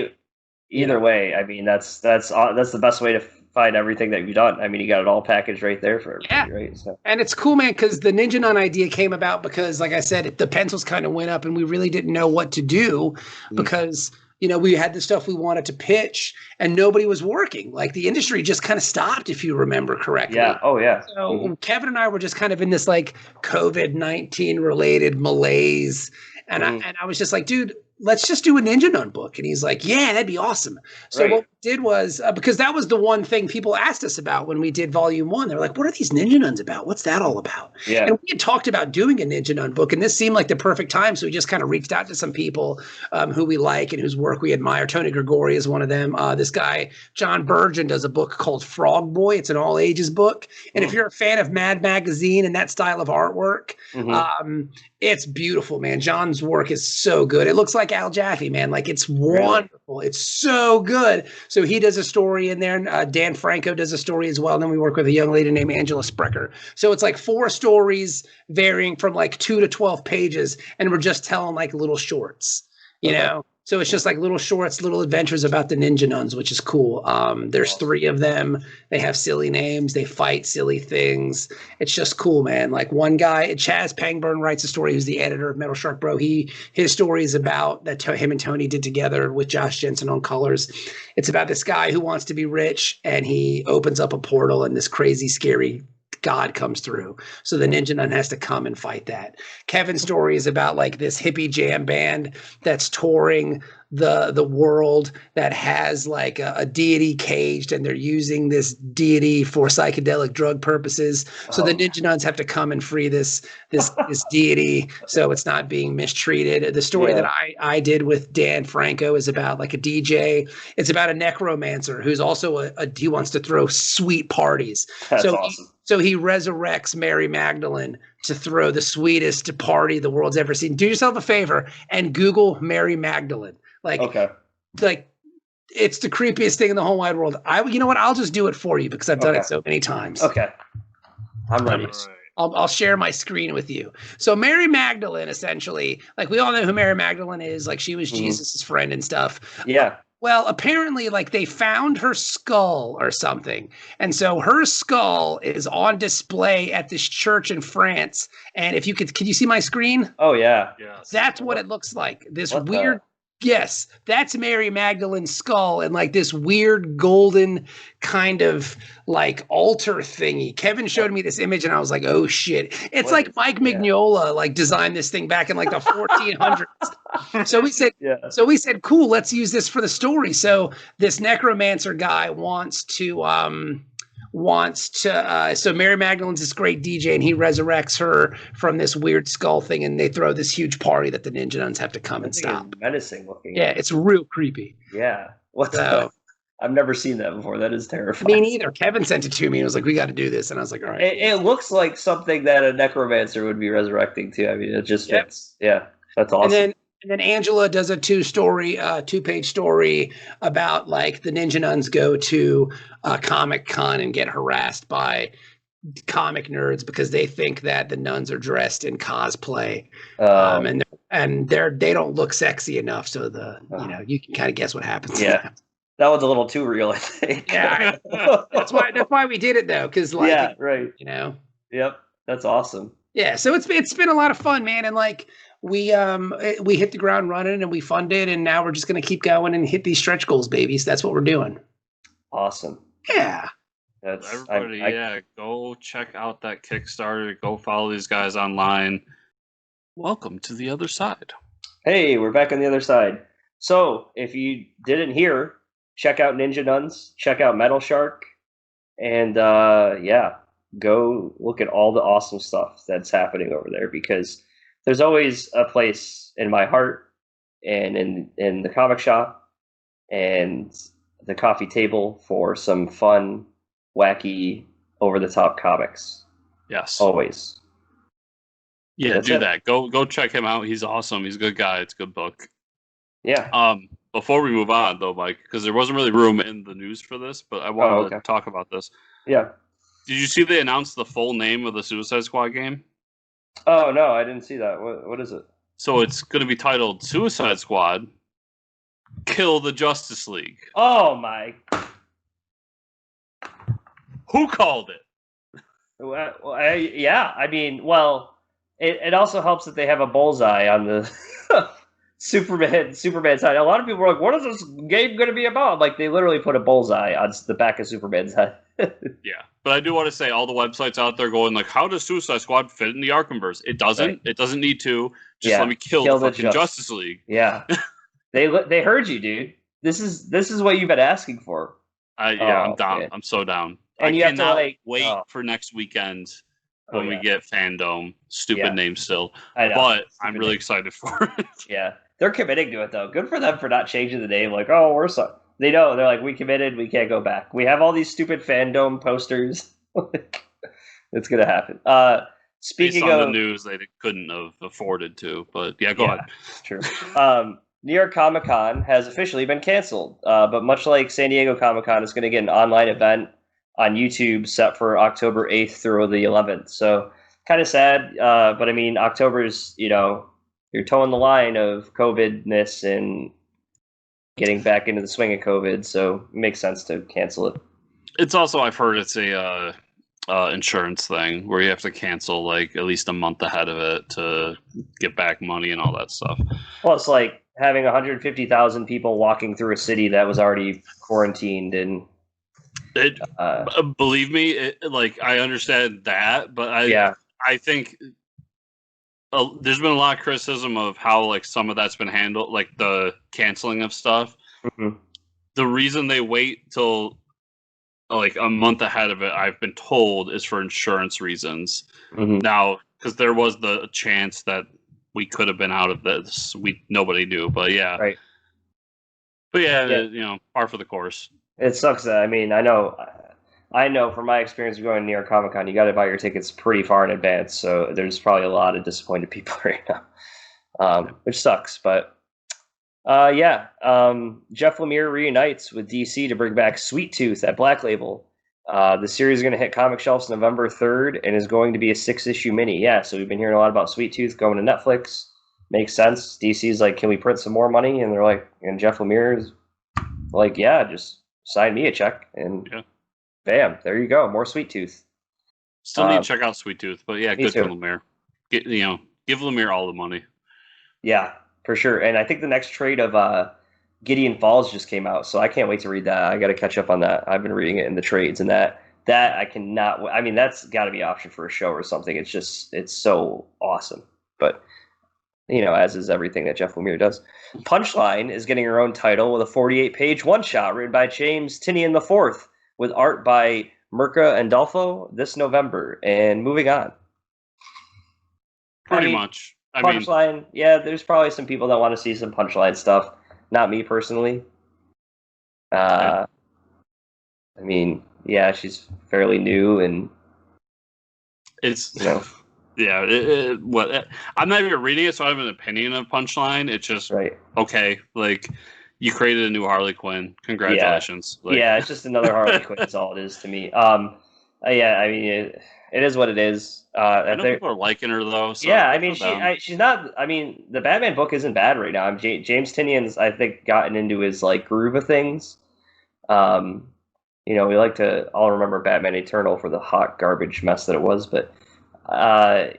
either way. I mean, that's the best way to find everything that you've done. I mean, you got it all packaged right there for everybody, right? So. And it's cool, man, because the Ninja Nun idea came about because, like I said, the pencils kind of went up, and we really didn't know what to do because. We had the stuff we wanted to pitch, and nobody was working. Like the industry just kind of stopped, if you remember correctly. Yeah. Oh, yeah. So Kevin and I were just kind of in this like COVID-19 related malaise, and I was just like, dude, let's just do a Ninja Nun book. And he's like, yeah, that'd be awesome. So what we did was, because that was the one thing people asked us about when we did volume 1. They're like, what are these Ninja Nuns about? What's that all about? Yeah. And we had talked about doing a Ninja Nun book, and this seemed like the perfect time. So we just kind of reached out to some people who we like and whose work we admire. Tony Gregori is one of them. This guy, John Burgeon, does a book called Frog Boy. It's an all ages book. And if you're a fan of Mad Magazine and that style of artwork, it's beautiful, man. John's work is so good. It looks like Al Jaffe, man. Like, it's wonderful. Really? It's so good. So he does a story in there. And, Dan Franco does a story as well. And then we work with a young lady named Angela Sprecher. So it's like 4 stories varying from like 2 to 12 pages. And we're just telling like little shorts, you know? So it's just like little shorts, little adventures about the Ninja Nuns, which is cool. There's 3 of them. They have silly names. They fight silly things. It's just cool, man. Like one guy, Chaz Pangburn writes a story. Who's the editor of Metal Shark Bro. His story is about that him and Tony did together with Josh Jensen on colors. It's about this guy who wants to be rich, and he opens up a portal, and this crazy, scary God comes through. So the Ninja Nun has to come and fight that. Kevin's story is about like this hippie jam band that's touring the world that has like a deity caged, and they're using this deity for psychedelic drug purposes. So the Ninja Nuns have to come and free this deity so it's not being mistreated. The story that I did with Dan Franco is about like a DJ. It's about a necromancer who's also he wants to throw sweet parties. That's awesome. So he resurrects Mary Magdalene to throw the sweetest party the world's ever seen. Do yourself a favor and Google Mary Magdalene. Like it's the creepiest thing in the whole wide world. You know what? I'll just do it for you because I've done it so many times. Okay. I'm ready. I'll share my screen with you. So Mary Magdalene, essentially, like we all know who Mary Magdalene is. Like she was Jesus's friend and stuff. Yeah. Well, apparently, like they found her skull or something. And so her skull is on display at this church in France. And if you can you see my screen? Oh, yeah. Yes. That's what it looks like. This weird. Yes, that's Mary Magdalene's skull, and like this weird golden kind of like altar thingy. Kevin showed me this image, and I was like, "Oh shit!" It's like Mike Mignola like designed this thing back in like the 1400s. So we said, "Cool, let's use this for the story." So this necromancer guy wants to so Mary Magdalene's this great DJ, and he resurrects her from this weird skull thing, and they throw this huge party that the Ninja Nuns have to come and stop. Menacing looking. Yeah, it's real creepy. Yeah. I've never seen that before. That is terrifying. Me neither. Kevin sent it to me and was like, we got to do this. And I was like, all right. It looks like something that a necromancer would be resurrecting too. I mean, it just fits. Yeah. That's awesome. And then Angela does a 2-page story about like the Ninja Nuns go to Comic-Con and get harassed by comic nerds because they think that the nuns are dressed in cosplay, and they don't look sexy enough. So you can kind of guess what happens. Yeah, that was a little too real, I think. Yeah, that's why we did it though, because right. You know. Yep, that's awesome. Yeah, so it's been a lot of fun, man, and like. we hit the ground running and we funded, and now we're just going to keep going and hit these stretch goals, babies. That's what we're doing. Awesome. Yeah. Everybody, go check out that Kickstarter. Go follow these guys online. Welcome to the other side. Hey, we're back on the other side. So, if you didn't hear, check out Ninja Nuns, check out Metal Shark, and go look at all the awesome stuff that's happening over there, because there's always a place in my heart and in the comic shop and the coffee table for some fun, wacky, over-the-top comics. Yes. Always. Yeah, that's that. Go check him out. He's awesome. He's a good guy. It's a good book. Yeah. Before we move on, though, Mike, because there wasn't really room in the news for this, but I wanted to talk about this. Yeah. Did you see they announced the full name of the Suicide Squad game? Oh, no, I didn't see that. What is it? So it's going to be titled Suicide Squad Kill the Justice League. Oh, my. Who called it? It also helps that they have a bullseye on the Superman side. A lot of people are like, what is this game going to be about? Like, they literally put a bullseye on the back of Superman's head. Yeah, but I do want to say all the websites out there going like, how does Suicide Squad fit in the Arkhamverse? It doesn't. Right. It doesn't need to. Just let me kill the fucking Justice League. Yeah. They heard you, dude. This is what you've been asking for. I'm down. Man. I'm so down. And you cannot wait for next weekend when we get Fandom. Stupid name still. I know. But I'm really excited for it. Yeah. They're committing to it, though. Good for them for not changing the name. Like, oh, we're sorry. They know. They're like, we committed. We can't go back. We have all these stupid Fandom posters. It's going to happen. Speaking Based on of the news, they couldn't have afforded to. But yeah, go ahead. True. New York Comic Con has officially been canceled. But much like San Diego Comic Con, it's going to get an online event on YouTube set for October 8th through the 11th. So kind of sad. But I mean, October's, you're towing the line of COVID-ness and getting back into the swing of COVID. So it makes sense to cancel it. It's also, I've heard it's a insurance thing where you have to cancel like at least a month ahead of it to get back money and all that stuff. Well, it's like having 150,000 people walking through a city that was already quarantined and believe me, I understand that, but I think there's been a lot of criticism of how some of that's been handled, like the canceling of stuff. Mm-hmm. The reason they wait till a month ahead of it, I've been told, is for insurance reasons. Mm-hmm. Now, because there was the chance that we could have been out of this, nobody knew, but yeah, right. But par for the course. It sucks that, I know from my experience of going to New York Comic Con, you got to buy your tickets pretty far in advance. So there's probably a lot of disappointed people right now, which sucks. But Jeff Lemire reunites with DC to bring back Sweet Tooth at Black Label. The series is going to hit comic shelves November 3rd and is going to be a 6-issue mini. Yeah, so we've been hearing a lot about Sweet Tooth going to Netflix. Makes sense. DC's like, can we print some more money? And they're like, and Jeff Lemire is like, yeah, just sign me a check. And bam, there you go. More Sweet Tooth. Still need to check out Sweet Tooth, but yeah, good for Lemire. Give Lemire all the money. Yeah, for sure. And I think the next trade of Gideon Falls just came out, so I can't wait to read that. I got to catch up on that. I've been reading it in the trades, and that I cannot. I mean, that's got to be an option for a show or something. It's so awesome. But as is everything that Jeff Lemire does. Punchline is getting her own title with a 48-page one-shot written by James Tynion IV, with art by Mirka Andolfo this November. And moving on. Pretty much. Punchline, there's probably some people that want to see some Punchline stuff. Not me personally. She's fairly new and it's I'm not even reading it, so I have an opinion of Punchline. It's just okay. You created a new Harley Quinn. Congratulations. It's just another Harley Quinn. That's all it is to me. It is what it is. I know people are liking her though. So she's not. The Batman book isn't bad right now. James Tynion's, I think, gotten into his groove of things. We like to all remember Batman Eternal for the hot garbage mess that it was, but I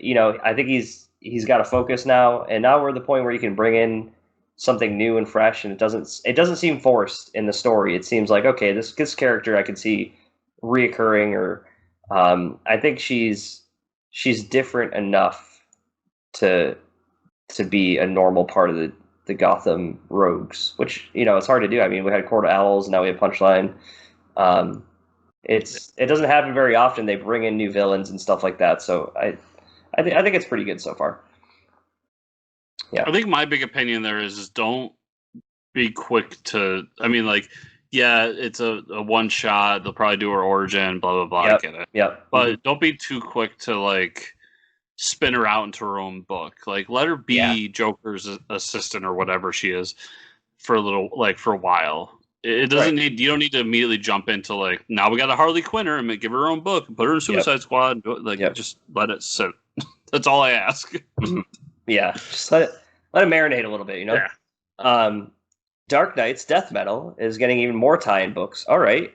think he's he's got a focus now, and now we're at the point where you can bring in something new and fresh, and it doesn't seem forced in the story. It seems like, okay, this character I can see reoccurring, or I think she's different enough to be a normal part of the Gotham rogues, which, you know, it's hard to do. I mean, we had Court of Owls, now we have Punchline. It doesn't happen very often. They bring in new villains and stuff like that. So I think it's pretty good so far. Yeah, I think my big opinion there is don't be quick to. I mean, like, yeah, it's a one shot. They'll probably do her origin, blah blah blah. Yep. I get it. Yep. But don't be too quick to like spin her out into her own book. Like, let her be Joker's assistant or whatever she is for a little, like, for a while. It doesn't need. You don't need to immediately jump into like, now we got a Harley Quinner and give her her own book and put her in Suicide Squad. Like, just let it sit. That's all I ask. Yeah, just let it marinate a little bit, you know. Yeah. Dark Knight's Death Metal is getting even more tie-in books. All right.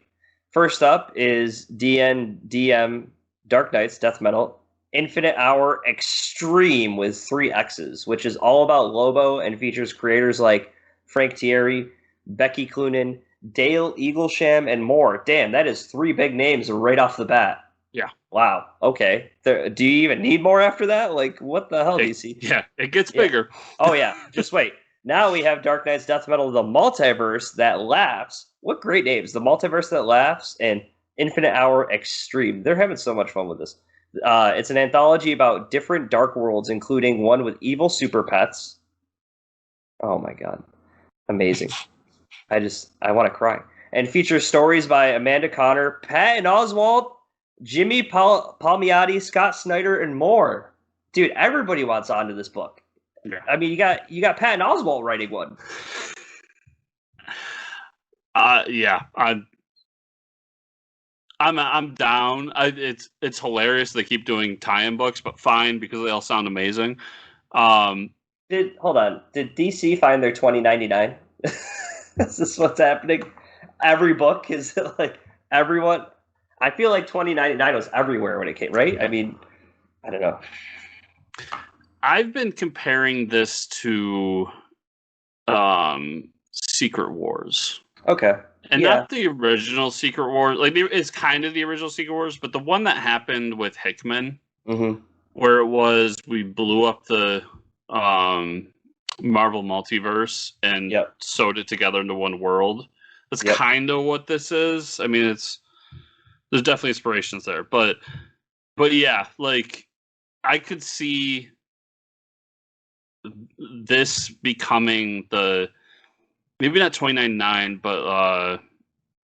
First up is DM Dark Knight's Death Metal Infinite Hour Extreme with 3 X's, which is all about Lobo and features creators like Frank Thierry, Becky Cloonan, Dale Eaglesham, and more. Damn, that is 3 big names right off the bat. Yeah. Wow. Okay. Do you even need more after that? Like, what the hell, DC? Yeah, it gets bigger. Oh, yeah. Just wait. Now we have Dark Knight's Death Metal, The Multiverse That Laughs. What great names. The Multiverse That Laughs and Infinite Hour Extreme. They're having so much fun with this. It's an anthology about different dark worlds, including one with evil super pets. Oh, my God. Amazing. I want to cry. And features stories by Amanda Connor, Patton Oswalt, Jimmy Palmiotti, Scott Snyder, and more. Dude, everybody wants onto this book. Yeah. I mean, you got Patton Oswalt writing one. Yeah, I'm down. It's hilarious they keep doing tie-in books, but fine because they all sound amazing. Hold on. Did DC find their 2099? Is this what's happening? Every book is like everyone. I feel like 2099 was everywhere when it came, right? I mean, I don't know. I've been comparing this to Secret Wars. Okay. And not the original Secret Wars. Like, it's kind of the original Secret Wars, but the one that happened with Hickman, where it was we blew up the Marvel multiverse and sewed it together into one world. That's kind of what this is. I mean, there's definitely inspirations there, but yeah, like, I could see this becoming maybe not 29.9, but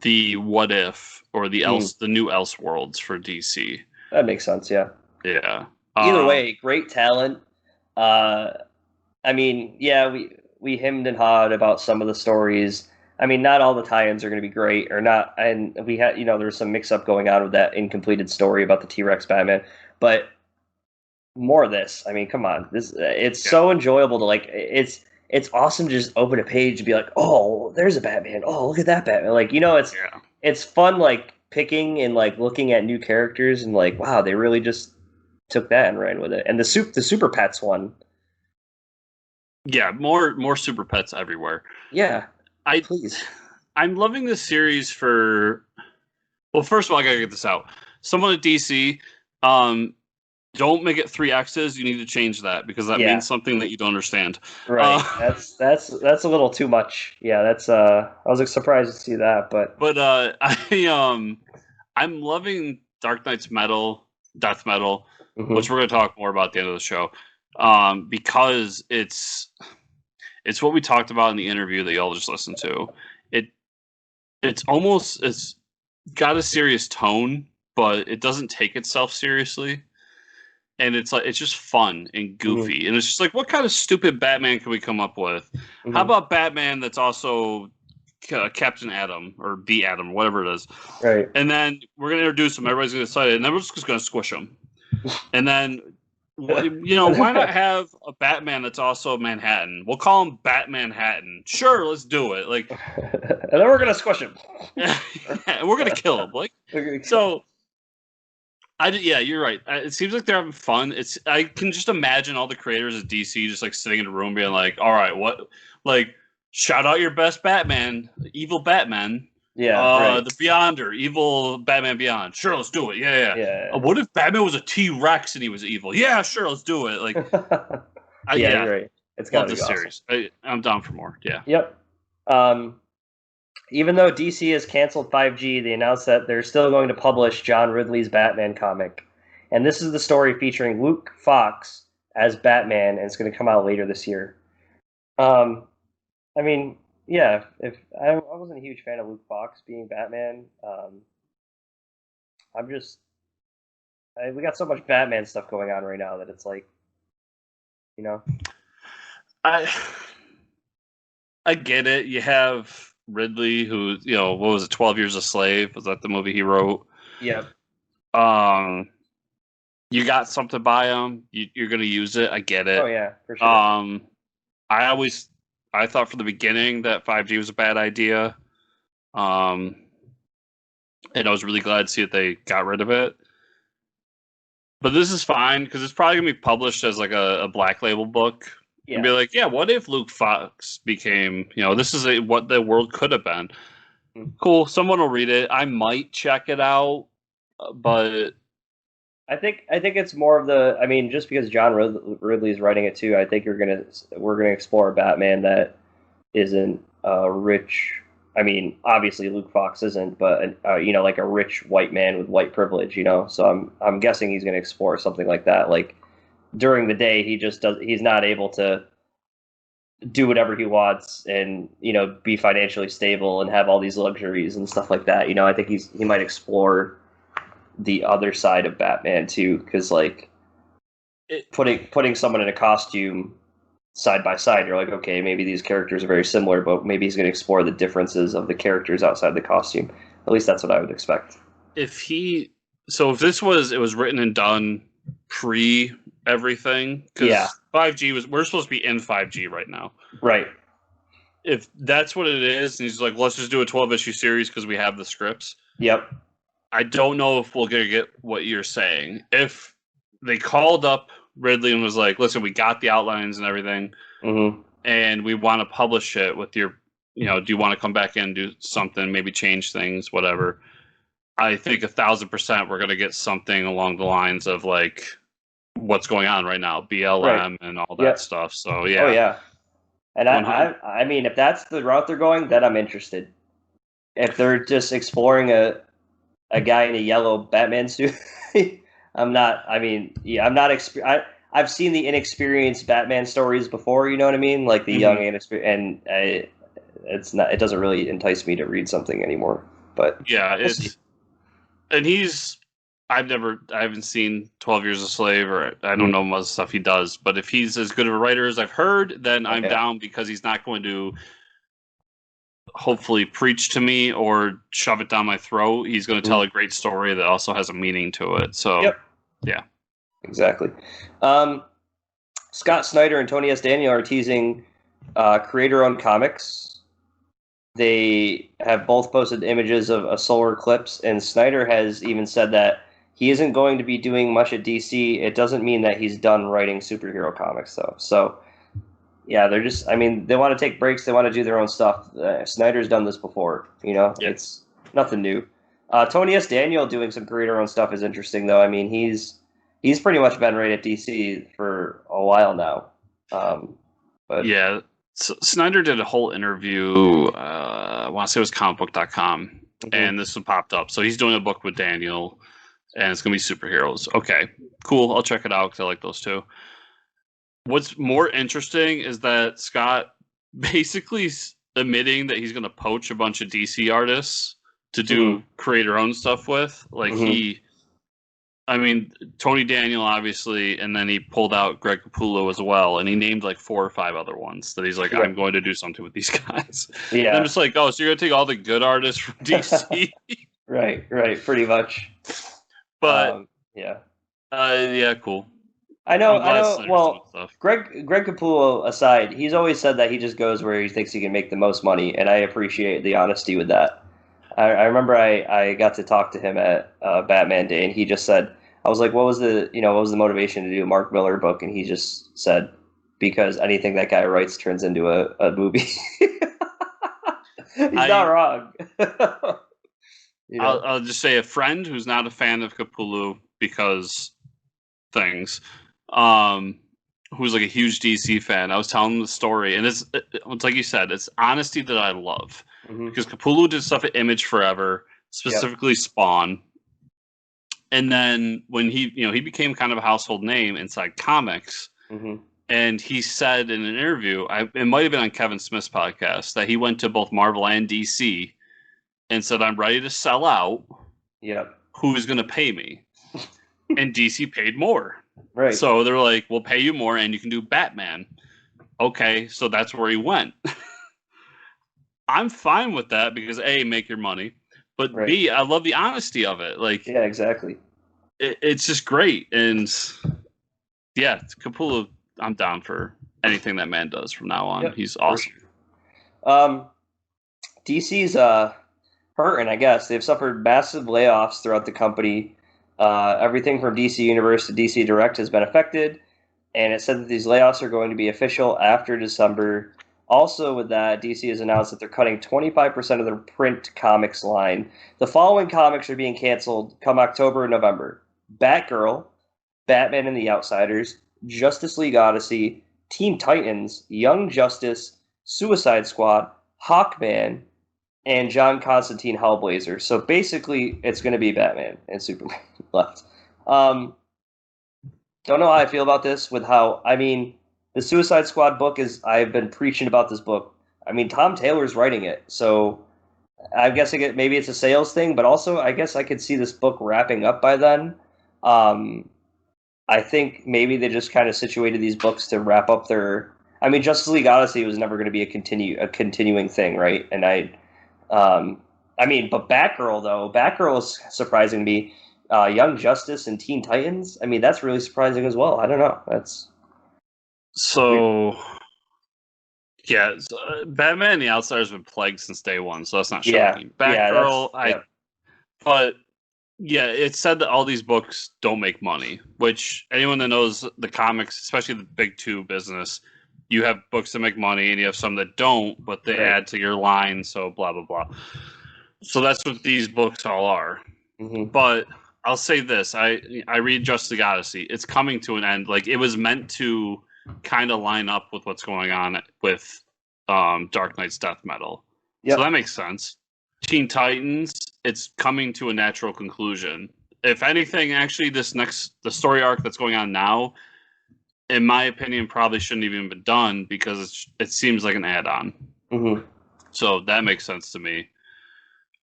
the What If or the new Elseworlds for DC. That makes sense. Yeah. Yeah. Either way, great talent. I mean, yeah, we hemmed and hawed about some of the stories. I mean, not all the tie-ins are going to be great, or not. And we had, there was some mix-up going on with that incompleted story about the T-Rex Batman, but more of this. I mean, come on, it's so enjoyable to like. It's awesome to just open a page and be like, oh, there's a Batman. Oh, look at that Batman. Like, it's fun, like picking and like looking at new characters and like, wow, they really just took that and ran with it. And the Super Pets one. Yeah, more Super Pets everywhere. Yeah. Please. I'm loving this series for. Well, first of all, I gotta get this out. Someone at DC, don't make it 3 X's. You need to change that because that means something that you don't understand. Right. That's a little too much. Yeah. That's. I was surprised to see that, but. But I'm loving Dark Knight's Death Metal, which we're gonna talk more about at the end of the show, because it's what we talked about in the interview that y'all just listened to. It's got a serious tone, but it doesn't take itself seriously. And it's just fun and goofy. And it's just like, what kind of stupid Batman can we come up with? How about Batman that's also Captain Atom or the Atom, whatever it is. Right. And then we're going to introduce him. Everybody's going to decide it. And then we're just going to squish him. And then, why not have a Batman that's also Manhattan? We'll call him Batmanhattan. Sure, let's do it. Like, and then we're going to squish him. And we're going to kill him. Like, so Yeah, you're right. It seems like they're having fun. I can just imagine all the creators of DC just like sitting in a room being like, all right, what, like, shout out your best Batman, evil Batman. Yeah, right. The Beyonder, evil Batman Beyond. Sure, let's do it. Yeah. What if Batman was a T-Rex and he was evil? Yeah, sure, let's do it. Like, you're right. It's got to be awesome. Series. I'm down for more. Yeah. Yep. Even though DC has canceled 5G, they announced that they're still going to publish John Ridley's Batman comic. And this is the story featuring Luke Fox as Batman, and it's going to come out later this year. I mean, yeah, if I wasn't a huge fan of Luke Fox being Batman, we got so much Batman stuff going on right now that it's like, you know. I get it. You have Ridley, who, you know, what was it, 12 Years a Slave? Was that the movie he wrote? Yeah. You got something by him. You're going to use it. I get it. Oh, yeah, for sure. I thought from the beginning that 5G was a bad idea. And I was really glad to see that they got rid of it. But this is fine, because it's probably going to be published as like a Black Label book. Yeah. And be like, yeah, what if Luke Fox became, you know, this is what the world could have been. Mm-hmm. Cool. Someone will read it. I might check it out, but I think it's more of the, I mean, just because John Ridley's writing it too, I think we're gonna explore a Batman that isn't rich. I mean, obviously Luke Fox isn't, but you know, like a rich white man with white privilege, you know. So I'm guessing he's gonna explore something like that. Like, during the day, he's not able to do whatever he wants and, you know, be financially stable and have all these luxuries and stuff like that. You know, I think he might explore the other side of Batman too, because like putting someone in a costume side by side, you're like, okay, maybe these characters are very similar, but maybe he's going to explore the differences of the characters outside the costume. At least that's what I would expect. If this was written and done pre everything, because 5G we're supposed to be in 5G right now, right? If that's what it is, and he's like, let's just do a 12-issue series because we have the scripts. Yep. I don't know if we're gonna get what you're saying. If they called up Ridley and was like, listen, we got the outlines and everything, and we want to publish it with your, you know, do you want to come back in and do something, maybe change things, whatever. I think 1,000% we're gonna get something along the lines of like what's going on right now, BLM and all that stuff. So yeah. Oh yeah. And I mean, if that's the route they're going, then I'm interested. If they're just exploring a guy in a yellow Batman suit, I'm not. I mean, yeah, I'm not. I've seen the inexperienced Batman stories before. You know what I mean? Like the young inexperienced, and it's not. It doesn't really entice me to read something anymore. But yeah, I haven't seen 12 Years a Slave, or I don't know most stuff he does, but if he's as good of a writer as I've heard, then I'm down, because he's not going to hopefully preach to me or shove it down my throat. He's going to tell a great story that also has a meaning to it. So, yeah. Exactly. Scott Snyder and Tony S. Daniel are teasing creator-owned comics. They have both posted images of a solar eclipse, and Snyder has even said that he isn't going to be doing much at DC. It doesn't mean that he's done writing superhero comics, though. So, yeah, they're just, I mean, they want to take breaks. They want to do their own stuff. Snyder's done this before, you know? Yep. It's nothing new. Tony S. Daniel doing some creator-owned stuff is interesting, though. I mean, he's pretty much been right at DC for a while now. But yeah, so Snyder did a whole interview, I want to say it was comicbook.com, and this one popped up. So he's doing a book with Daniel, and it's going to be superheroes. Okay, cool. I'll check it out because I like those two. What's more interesting is that Scott basically admitting that he's going to poach a bunch of DC artists to do creator-owned stuff with. Like I mean, Tony Daniel, obviously, and then he pulled out Greg Capullo as well, and he named like 4 or 5 other ones that he's like, I'm going to do something with these guys. Yeah. And I'm just like, oh, so you're going to take all the good artists from DC? Right, pretty much. But, yeah, cool. I know. Well, Greg Capullo aside, he's always said that he just goes where he thinks he can make the most money, and I appreciate the honesty with that. I remember I got to talk to him at Batman Day, and he just said, I was like, what was the motivation to do a Mark Miller book? And he just said, because anything that guy writes turns into a movie. He's not wrong. I'll just say a friend who's not a fan of Cthulhu because things, who's like a huge DC fan. I was telling him the story, and it's like you said, it's honesty that I love, because Cthulhu did stuff at Image forever, specifically Spawn, and then when he became kind of a household name inside comics. And he said in an interview, it might have been on Kevin Smith's podcast, that he went to both Marvel and DC and said, I'm ready to sell out. Yep. Who's going to pay me? And DC paid more. Right. So they're like, we'll pay you more and you can do Batman. Okay, so that's where he went. I'm fine with that because A, make your money. But right. B, I love the honesty of it. Like, yeah, exactly. It's just great. And yeah, Cthulhu, I'm down for anything that man does from now on. Yep, he's awesome. Sure. DC's hurting, I guess. They've suffered massive layoffs throughout the company. Everything from DC Universe to DC Direct has been affected, and it said that these layoffs are going to be official after December. Also with that, DC has announced that they're cutting 25% of their print comics line. The following comics are being canceled come October and November: Batgirl, Batman and the Outsiders, Justice League Odyssey, Teen Titans, Young Justice, Suicide Squad, Hawkman, and John Constantine Hellblazer. So basically, it's going to be Batman and Superman left. Don't know how I feel about this. The Suicide Squad book I've been preaching about this book. I mean, Tom Taylor's writing it, so I guess maybe it's a sales thing, but also I guess I could see this book wrapping up by then. I think maybe they just kind of situated these books to wrap up their. I mean, Justice League Odyssey was never going to be a continuing thing, right? And but Batgirl though, Batgirl is surprising to me. Young Justice and Teen Titans. I mean, that's really surprising as well. I don't know. That's so. Yeah, Batman and the Outsiders have been plagued since day one, so that's not shocking. Batgirl, but. Yeah, it said that all these books don't make money, which anyone that knows the comics, especially the big two business, you have books that make money and you have some that don't, but they add to your line, so blah, blah, blah. So that's what these books all are. But I'll say this. I read Justice League Odyssey. It's coming to an end. Like, it was meant to kind of line up with what's going on with Dark Knight's Death Metal. Yep. So that makes sense. Teen Titans, it's coming to a natural conclusion. If anything, actually, the story arc that's going on now, in my opinion, probably shouldn't even been done because it seems like an add-on. So that makes sense to me.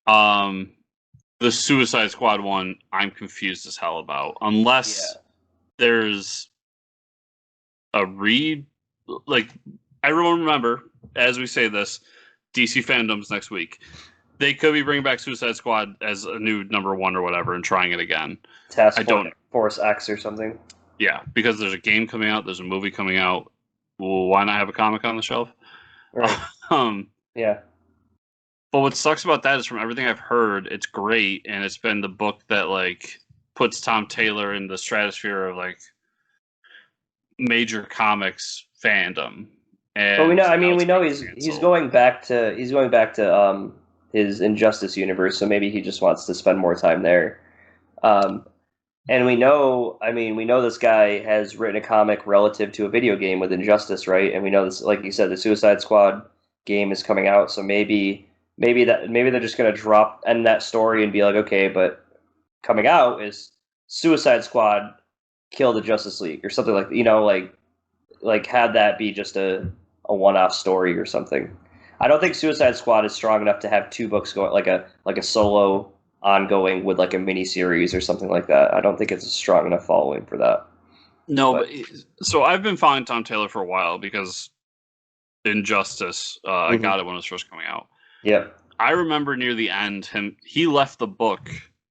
The Suicide Squad one, I'm confused as hell about. Unless there's a everyone remember, as we say this, DC fandoms next week. They could be bringing back Suicide Squad as a new number one or whatever and trying it again. Force X or something. Yeah, because there's a game coming out, there's a movie coming out. Well, why not have a comic on the shelf? Right. Yeah. But what sucks about that is, from everything I've heard, it's great, and it's been the book that puts Tom Taylor in the stratosphere of major comics fandom. And but we know he's going back to his Injustice universe, so maybe he just wants to spend more time there. And we know this guy has written a comic relative to a video game with Injustice, right? And we know this, like you said, the Suicide Squad game is coming out, so maybe they're just going to end that story and be like, okay, but coming out is Suicide Squad kill the Justice League or something like had that be just a one-off story or something. I don't think Suicide Squad is strong enough to have two books going, like a solo ongoing with a mini series or something like that. I don't think it's a strong enough following for that. No, so I've been following Tom Taylor for a while because Injustice, I got it when it was first coming out. Yeah, I remember near the end he left the book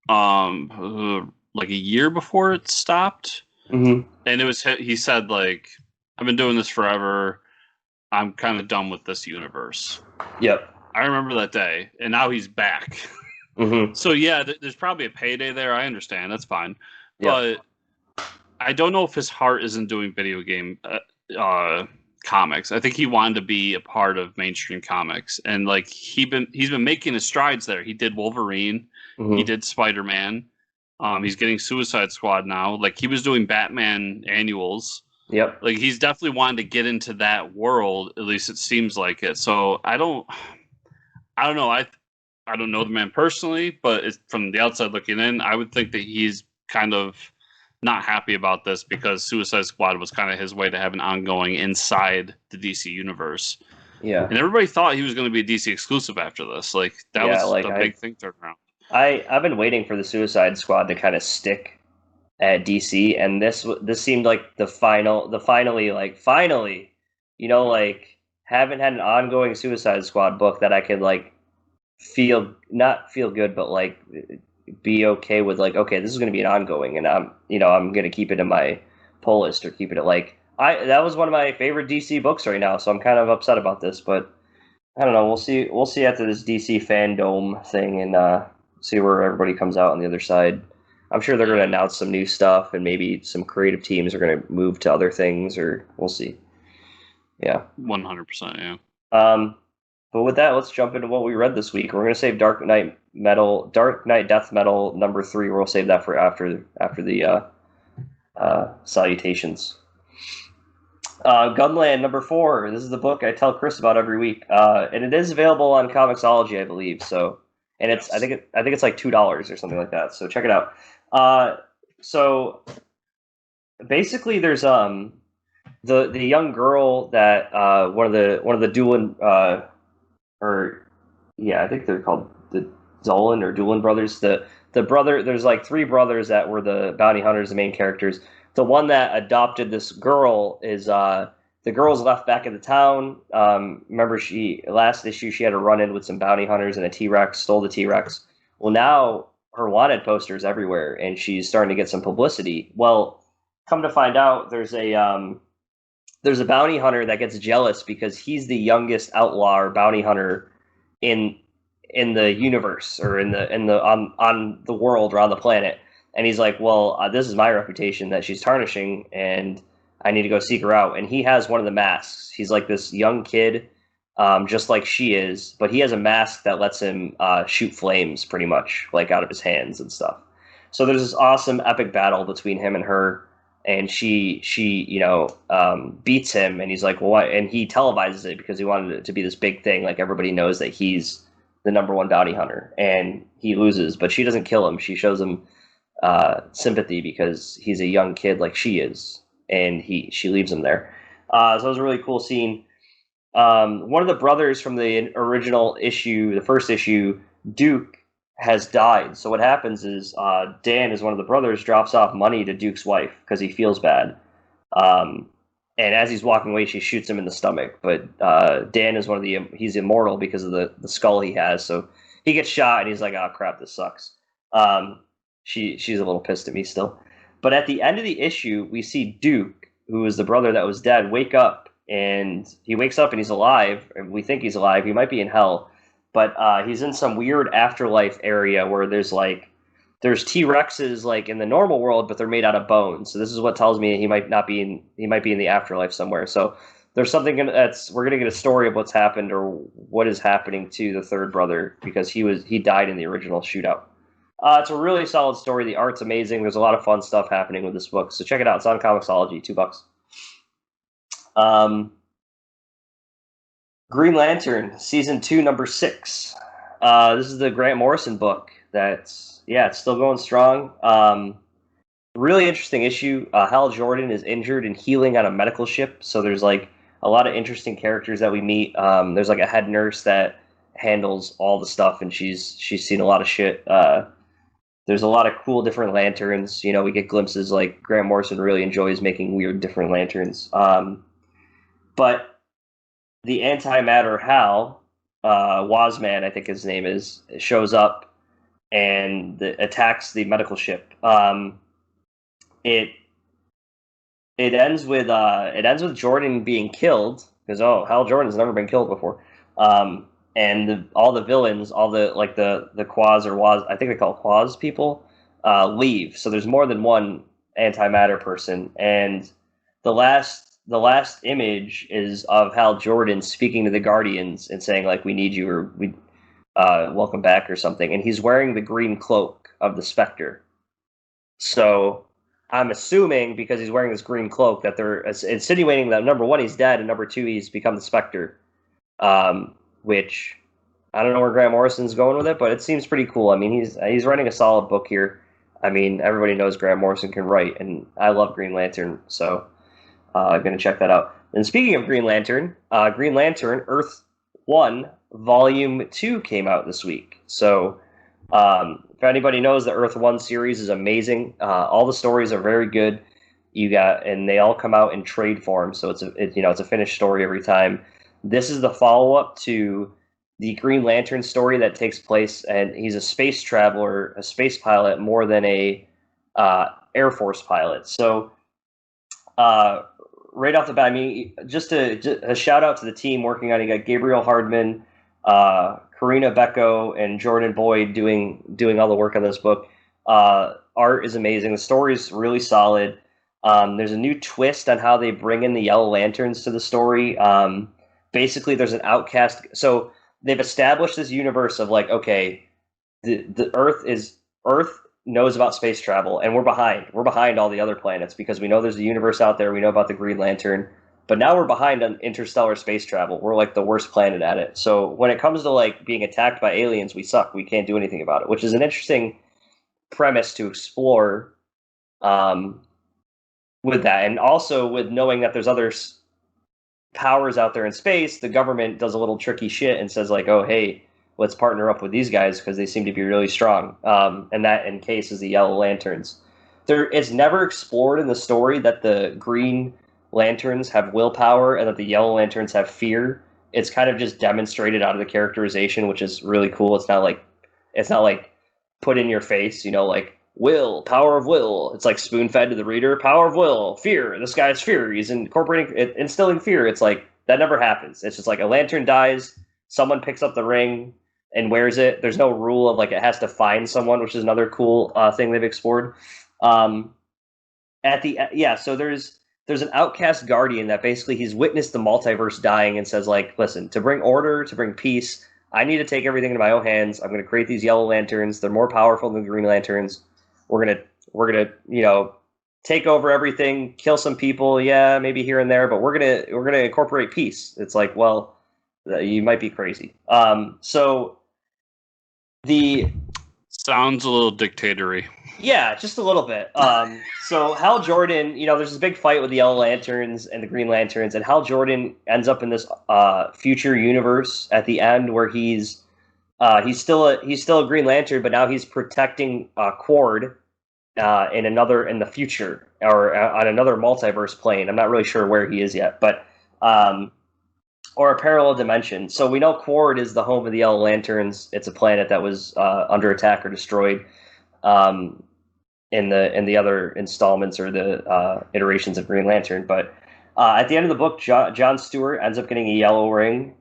a year before it stopped, and he said I've been doing this forever. I'm kind of done with this universe. Yep. I remember that day, and now he's back. So yeah, there's probably a payday there. I understand. That's fine. but I don't know if his heart isn't doing video game comics. I think he wanted to be a part of mainstream comics, and like he's been making his strides there. He did Wolverine, he did Spider-Man. He's getting Suicide Squad now. Like he was doing Batman annuals. Yep. Like he's definitely wanted to get into that world. At least it seems like it. So I don't know. I don't know the man personally, but from the outside looking in, I would think that he's kind of not happy about this because Suicide Squad was kind of his way to have an ongoing inside the DC universe. Yeah. And everybody thought he was going to be a DC exclusive after this. Like that was the big thing turned around. I've been waiting for the Suicide Squad to kind of stick at DC, and this seemed like finally, you know, like haven't had an ongoing Suicide Squad book that I could like not feel good, but like be okay with, like, okay, this is going to be an ongoing, and I'm going to keep it in my pull list or keep it at like that was one of my favorite DC books right now, so I'm kind of upset about this, but I don't know. We'll see after this DC fandom thing and see where everybody comes out on the other side. I'm sure they're going to announce some new stuff, and maybe some creative teams are going to move to other things, or we'll see. Yeah, 100%. Yeah. But with that, let's jump into what we read this week. We're going to save Dark Knight Death Metal number 3. We'll save that for after the salutations. Gunland number 4. This is the book I tell Chris about every week, and it is available on Comixology, I believe. So, and it's I think it's like $2 or something like that. So check it out. So basically, there's the young girl that one of the Doolin I think they're called the Dolan or Doolin brothers. The brother, there's like 3 brothers that were the bounty hunters, the main characters. The one that adopted this girl is the girl's left back in the town. Remember, last issue she had a run-in with some bounty hunters and a T-Rex, stole the T-Rex. Well, now her wanted poster's everywhere, and she's starting to get some publicity. Well, come to find out, there's a bounty hunter that gets jealous because he's the youngest outlaw or bounty hunter in the universe, or on the world or on the planet. And he's like, well, this is my reputation that she's tarnishing, and I need to go seek her out. And he has one of the masks. He's like this young kid, just like she is, but he has a mask that lets him shoot flames pretty much like out of his hands and stuff. So there's this awesome epic battle between him and her, and she beats him, and he's like, well, what? And he televises it because he wanted it to be this big thing, like everybody knows that he's the number 1 bounty hunter, and he loses, but she doesn't kill him. She shows him sympathy because he's a young kid like she is, and she leaves him there. So it was a really cool scene. One of the brothers from the original issue, the first issue, Duke, has died. So what happens is Dan, is one of the brothers, drops off money to Duke's wife because he feels bad. And as he's walking away, she shoots him in the stomach. But Dan is he's immortal because of the skull he has. So he gets shot, and he's like, oh, crap, this sucks. She's a little pissed at me still. But at the end of the issue, we see Duke, who is the brother that was dead, wake up. And he wakes up and he's alive. And we think he's alive. He might be in hell. But he's in some weird afterlife area where there's T-Rexes like in the normal world, but they're made out of bones. So this is what tells me he might be in the afterlife somewhere. So there's something we're gonna get a story of what's happened or what is happening to the third brother, because he died in the original shootout. It's a really solid story. The art's amazing. There's a lot of fun stuff happening with this book. So check it out. It's on Comixology, $2. Green Lantern, Season 2, Number 6. This is the Grant Morrison book. It's still going strong. Really interesting issue. Hal Jordan is injured and healing on a medical ship, so there's like a lot of interesting characters that we meet. There's like a head nurse that handles all the stuff, and she's seen a lot of shit. There's a lot of cool different lanterns. You know, we get glimpses, like Grant Morrison really enjoys making weird different lanterns. But the antimatter Hal, Wazman, I think his name is, shows up and attacks the medical ship. It ends with Jordan being killed, because Hal Jordan's never been killed before. And all the villains, all the Quaz or Waz, I think they call it Quaz people, leave. So there's more than one antimatter person, and the last image is of Hal Jordan speaking to the Guardians and saying like, "We need you," or "We welcome back," or something. And he's wearing the green cloak of the Spectre. So I'm assuming because he's wearing this green cloak that they're insinuating that number one, he's dead, and number two, he's become the Spectre. Which I don't know where Grant Morrison's going with it, but it seems pretty cool. I mean, he's writing a solid book here. I mean, everybody knows Grant Morrison can write, and I love Green Lantern, so I'm going to check that out. And speaking of Green Lantern Earth 1 Volume 2 came out this week. So if anybody knows, the Earth 1 series is amazing. All the stories are very good. And they all come out in trade form, so it's a finished story every time. This is the follow-up to the Green Lantern story that takes place, and he's a space traveler, a space pilot, more than a Air Force pilot. So right off the bat, I mean, just a shout out to the team working on it. You got Gabriel Hardman, Karina Becco, and Jordan Boyd doing all the work on this book. Art is amazing. The story is really solid. There's a new twist on how they bring in the Yellow Lanterns to the story. Basically, there's an outcast. So they've established this universe of like, okay, the Earth knows about space travel, and we're behind all the other planets because we know there's a universe out there. We know about the Green Lantern, but now we're behind on interstellar space travel. We're like the worst planet at it. So when it comes to like being attacked by aliens, we suck. We can't do anything about it, which is an interesting premise to explore with that. And also with knowing that there's other powers out there in space, the government does a little tricky shit and says like, oh, hey, let's partner up with these guys because they seem to be really strong. And that, in case, is the Yellow Lanterns. It's never explored in the story that the Green Lanterns have willpower and that the Yellow Lanterns have fear. It's kind of just demonstrated out of the characterization, which is really cool. It's not like put in your face, like power of will. It's like spoon-fed to the reader. Power of will, fear. This guy's fear. He's instilling fear. It's like that never happens. It's just like a lantern dies, someone picks up the ring and wears it. There's no rule of like it has to find someone, which is another cool thing they've explored. So there's an outcast guardian that basically he's witnessed the multiverse dying and says like, listen, to bring order, to bring peace, I need to take everything into my own hands. I'm going to create these Yellow Lanterns. They're more powerful than the Green Lanterns. We're gonna take over everything, kill some people, yeah, maybe here and there, but we're gonna incorporate peace. It's like, well, you might be crazy. So the sounds a little dictatory. Yeah, just a little bit. So Hal Jordan, there's this big fight with the Yellow Lanterns and the Green Lanterns, and Hal Jordan ends up in this future universe at the end where he's still a Green Lantern, but now he's protecting Quard in the future or on another multiverse plane. I'm not really sure where he is yet, but or a parallel dimension. So we know Quard is the home of the Yellow Lanterns. It's a planet that was under attack or destroyed in the other installments or the iterations of Green Lantern. But at the end of the book, John Stewart ends up getting a yellow ring.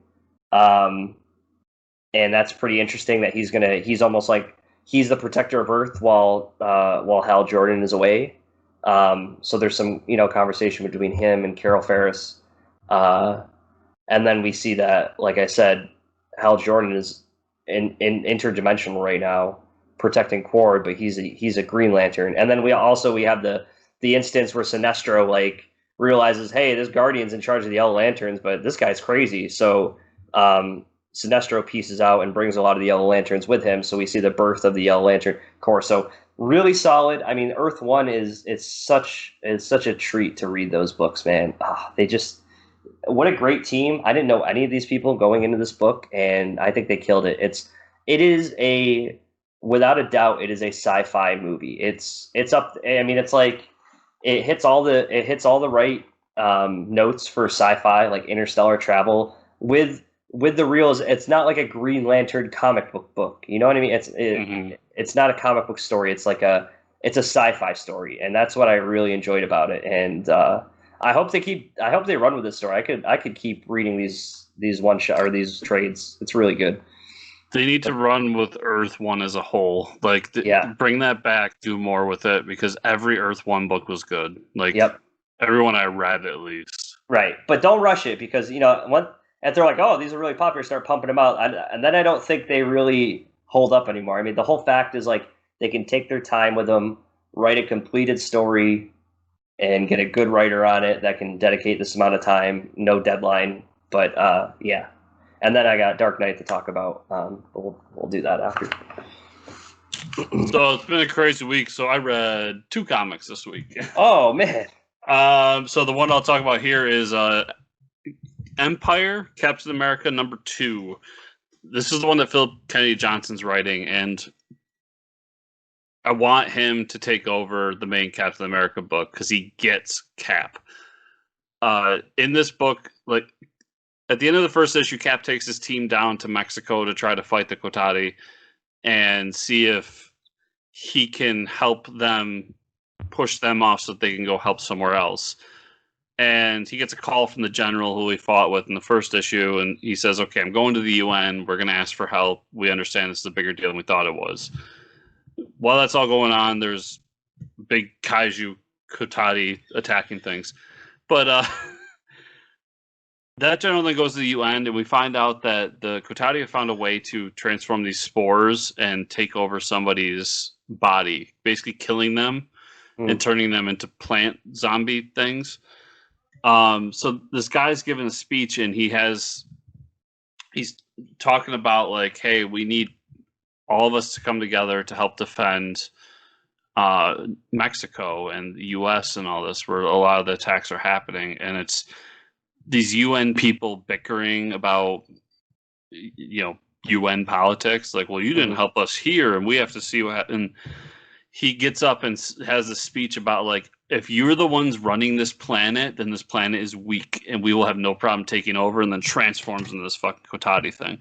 And that's pretty interesting that he's almost like he's the protector of Earth while Hal Jordan is away. So there's some, conversation between him and Carol Ferris. And then we see that, like I said, Hal Jordan is in interdimensional right now protecting Quard, but he's a Green Lantern. And then we have the instance where Sinestro realizes, hey, this Guardian's in charge of the Yellow Lanterns, but this guy's crazy. So Sinestro pieces out and brings a lot of the Yellow Lanterns with him, so we see the birth of the Yellow Lantern Corps. So really solid. I mean, Earth 1 it's such a treat to read those books, man. What a great team. I didn't know any of these people going into this book, and I think they killed it. It is without a doubt, it is a sci-fi movie. It's up. I mean, it's like it hits all the right notes for sci-fi, like interstellar travel with the reals. It's not like a Green Lantern comic book. You know what I mean? It's not a comic book story. It's a sci-fi story, and that's what I really enjoyed about it. And I hope they run with this story. I could keep reading these one shot or these trades. It's really good. They need to run with Earth 1 as a whole. Like, bring that back, do more with it, because every Earth 1 book was good. Like, everyone I read, at least. Right. But don't rush it, because, you know, and they're like, oh, these are really popular, start pumping them out. And then I don't think they really hold up anymore. I mean, the whole fact is, like, they can take their time with them, write a completed story, and get a good writer on it that can dedicate this amount of time, no deadline. But, yeah. And then I got Dark Knight to talk about. We'll do that after. So it's been a crazy week. So I read 2 comics this week. Oh, man. So the one I'll talk about here is Empyre, Captain America #2. This is the one that Philip Kennedy Johnson's writing, and I want him to take over the main Captain America book because he gets Cap. In this book, like, at the end of the first issue, Cap takes his team down to Mexico to try to fight the Cotati and see if he can help them, push them off so that they can go help somewhere else. And he gets a call from the general who he fought with in the first issue, and he says, okay, I'm going to the UN. We're going to ask for help. We understand this is a bigger deal than we thought it was. While that's all going on, there's big kaiju Cotati attacking things. But that general then goes to the UN, and we find out that the Cotati have found a way to transform these spores and take over somebody's body, basically killing them and turning them into plant zombie things. So this guy's giving a speech, and he's talking about, like, hey, we need all of us to come together to help defend Mexico and the U.S. and all this, where a lot of the attacks are happening. And it's these UN people bickering about, you know, UN politics. Like, well, you didn't help us here, and we have to see what happened. He gets up and has a speech about, like, if you're the ones running this planet, then this planet is weak, and we will have no problem taking over, and then transforms into this fucking Cotati thing.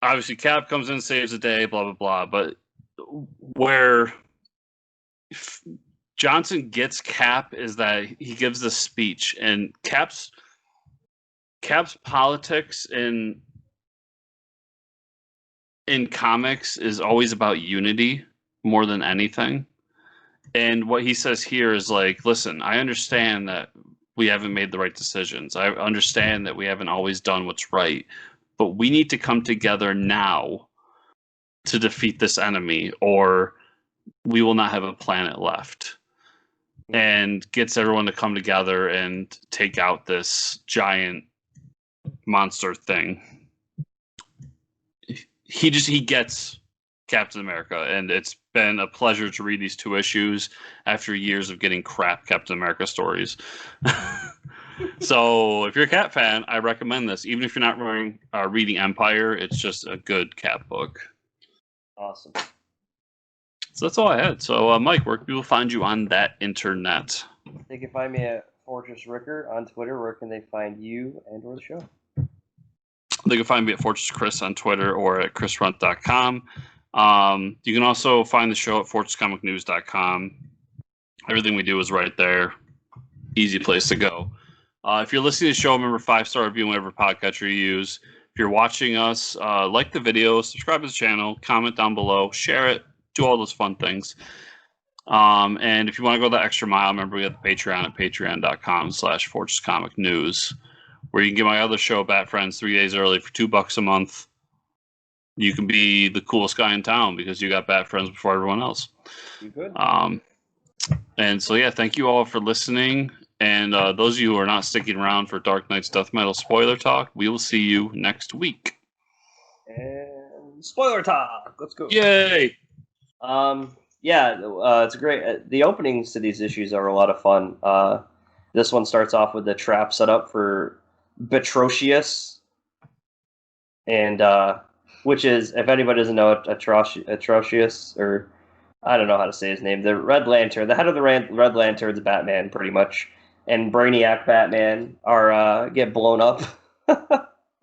Obviously, Cap comes in, saves the day, blah, blah, blah. But where Johnson gets Cap is that he gives this speech, and Cap's politics in comics is always about unity more than anything. And what he says here is, like, listen, I understand that we haven't made the right decisions. I understand that we haven't always done what's right, but we need to come together now to defeat this enemy, or we will not have a planet left. And gets everyone to come together and take out this giant monster thing. He gets Captain America, and it's been a pleasure to read these 2 issues after years of getting crap Captain America stories. So if you're a Cap fan, I recommend this. Even if you're not reading Empyre, it's just a good Cap book. Awesome. So that's all I had. So, Mike, where can people find you on that internet? They can find me at Fortress Ricker on Twitter. Where can they find you and or the show? They can find me at Fortress Chris on Twitter or at chrisrunt.com. You can also find the show at fortresscomicnews.com. Everything we do is right there. Easy place to go. If you're listening to the show, remember 5-star review whatever podcatcher you use. If you're watching us, like the video, subscribe to the channel, comment down below, share it, do all those fun things. And if you want to go the extra mile, remember we have the Patreon at patreon.com/fortresscomicnews, where you can get my other show, Bat Friends, 3 days early for $2 a month. You can be the coolest guy in town because you got Bat Friends before everyone else. You good? And so, yeah, thank you all for listening. And those of you who are not sticking around for Dark Knight's Death Metal spoiler talk, we will see you next week. And spoiler talk. Let's go. Yay! It's great. The openings to these issues are a lot of fun. This one starts off with the trap set up for Betrocious, and which is, if anybody doesn't know, Atrocious, or I don't know how to say his name, the Red Lantern, the head of the Red Lantern's Batman, pretty much, and Brainiac Batman are get blown up.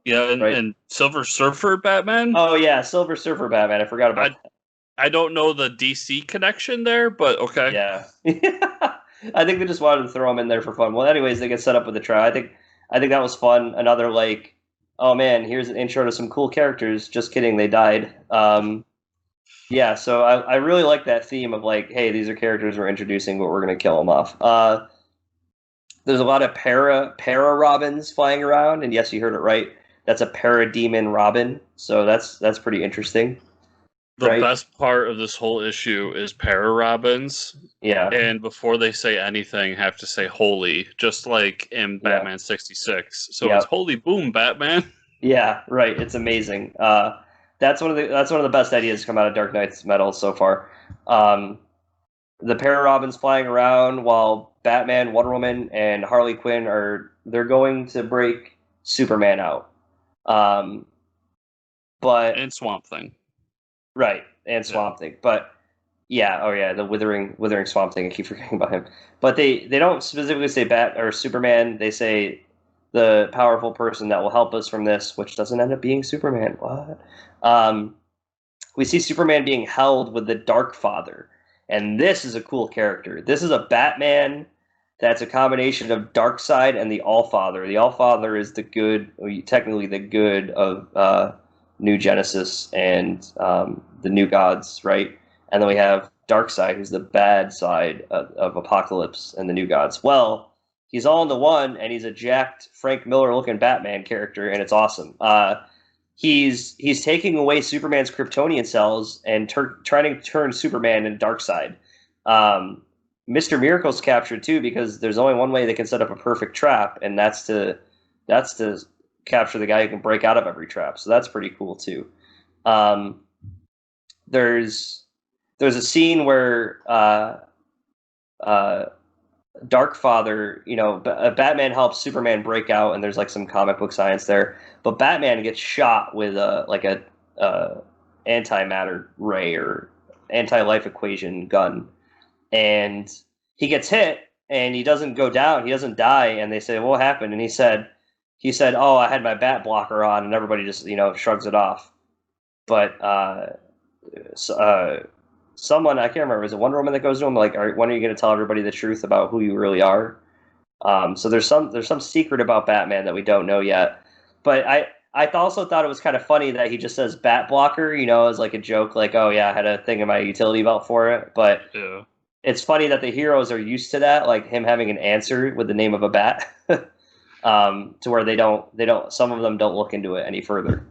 Yeah, and Silver Surfer Batman? Oh, yeah, Silver Surfer Batman. I forgot about that. I don't know the DC connection there, but okay. Yeah. I think they just wanted to throw them in there for fun. Well, anyways, they get set up with the trap. I think that was fun. Another, like, oh man, here's an intro to some cool characters. Just kidding, they died. Yeah, so I really like that theme of like, hey, these are characters we're introducing, but we're gonna kill them off. There's a lot of para robins flying around, and yes, you heard it right. That's a parademon robin, so that's pretty interesting. The Right? best part of this whole issue is para robins, Yeah, and before they say anything, have to say "holy," just like in Yeah. Batman '66. So Yep. it's "Holy boom, Batman!" yeah, right. It's amazing. That's one of the best ideas to come out of Dark Knight's Metal so far. The para robins flying around while Batman, Wonder Woman, and Harley Quinn they're going to break Superman out. But And Swamp Thing. right, and Swamp Thing. But yeah, oh yeah, the withering Swamp Thing. I keep forgetting about him. But they don't specifically say Bat or Superman. They say the powerful person that will help us from this, which doesn't end up being Superman. What? We see Superman being held with the Dark Father, and this is a cool character. This is a Batman that's a combination of Darkseid and the Allfather. The Allfather is the good, technically the good of New Genesis and the New Gods, right? And then we have Darkseid, who's the bad side of Apocalypse and the New Gods. Well, he's all into one, and he's a jacked Frank Miller-looking Batman character, and it's awesome. He's taking away Superman's Kryptonian cells and trying to turn Superman into Darkseid. Mr. Miracle's captured too because there's only one way they can set up a perfect trap, and that's to capture the guy who can break out of every trap. So that's pretty cool too. There's a scene where Darkfather, Batman helps Superman break out, and there's like some comic book science there. But Batman gets shot with a antimatter ray or anti-life equation gun, and he gets hit, and he doesn't go down, he doesn't die. And they say, "What happened?" And he said, "Oh, I had my bat blocker on," and everybody just shrugs it off. But someone, I can't remember, is it Wonder Woman that goes to him like, when are you going to tell everybody the truth about who you really are? So there's some secret about Batman that we don't know yet. But I also thought it was kind of funny that he just says bat blocker, as like a joke, like, oh yeah, I had a thing in my utility belt for it. But Yeah. It's funny that the heroes are used to that, like him having an answer with the name of a bat, to where they don't, some of them don't look into it any further,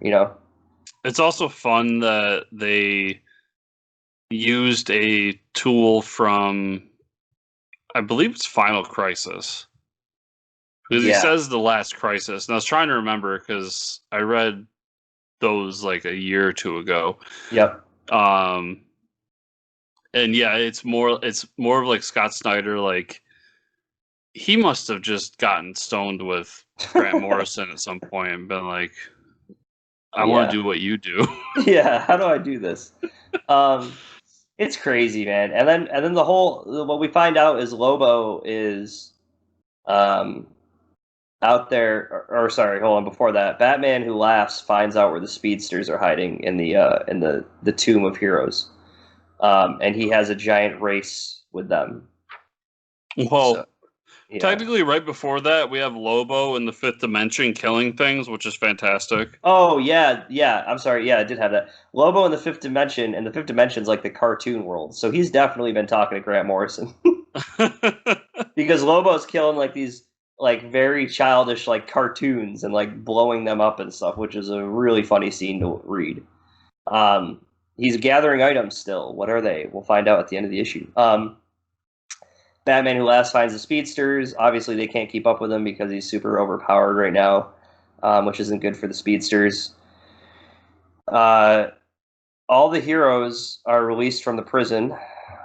It's also fun that they used a tool from, I believe it's Final Crisis. Because he says the last crisis. And I was trying to remember because I read those like a year or two ago. Yep. And yeah, it's more of like Scott Snyder, like he must have just gotten stoned with Grant Morrison at some point and been like, I want to do what you do. Yeah, how do I do this? It's crazy, man. And then what we find out is Lobo is out there, or sorry, hold on, before that, Batman Who Laughs finds out where the speedsters are hiding in the Tomb of Heroes. And he has a giant race with them. Well, so, technically right before that, we have Lobo in the Fifth Dimension killing things, which is fantastic. Oh, yeah, I'm sorry, yeah, I did have that. Lobo in the Fifth Dimension, and the Fifth Dimension's like the cartoon world, so he's definitely been talking to Grant Morrison. Because Lobo's killing like these like very childish like cartoons and like blowing them up and stuff, which is a really funny scene to read. He's gathering items still. What are they? We'll find out at the end of the issue. Batman Who Laughs finds the speedsters. Obviously, they can't keep up with him because he's super overpowered right now, which isn't good for the speedsters. All the heroes are released from the prison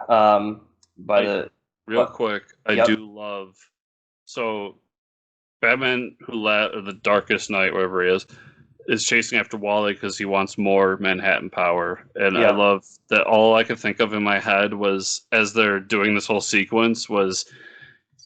quick. I do love. So, Batman or the Darkest Night, wherever he is chasing after Wally because he wants more Manhattan power. And I love that all I could think of in my head was, as they're doing this whole sequence, was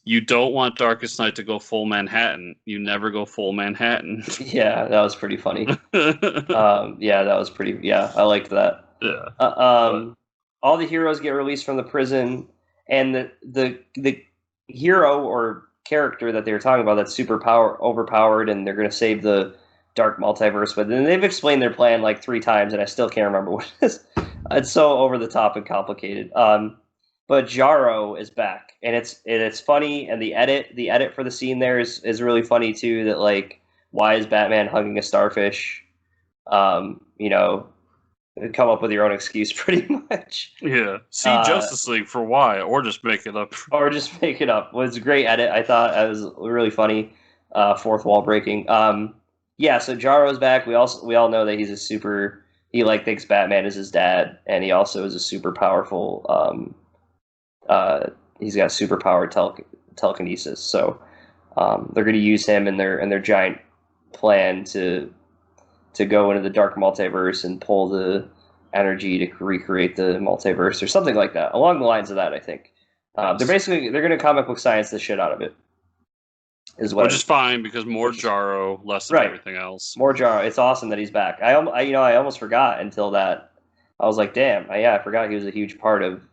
you don't want Darkest Night to go full Manhattan. You never go full Manhattan. Yeah, that was pretty funny. That was pretty, I liked that. Yeah. All the heroes get released from the prison, and the hero or character that they were talking about that's overpowered, and they're going to save the dark multiverse. But then they've explained their plan like 3 times, and I still can't remember what it is. It's so over the top and complicated. But Jarro is back, and it's funny, and the edit for the scene there is really funny too. That like, why is Batman hugging a starfish? You know, come up with your own excuse pretty much. Yeah. See Justice League for why, or just make it up. Or just make it up. It was a great edit. I thought it was really funny. Fourth wall breaking. Yeah, so Jarro's back. We all know that he like thinks Batman is his dad, and he also is a super powerful he's got superpowered telekinesis. So they're going to use him in their giant plan to go into the dark multiverse and pull the energy to recreate the multiverse or something like that, along the lines of that. I think they're going to comic book science the shit out of it. Which is fine because more Jarro, less than everything else. More Jarro. It's awesome that he's back. I almost forgot until that. I was like, damn, I forgot he was a huge part of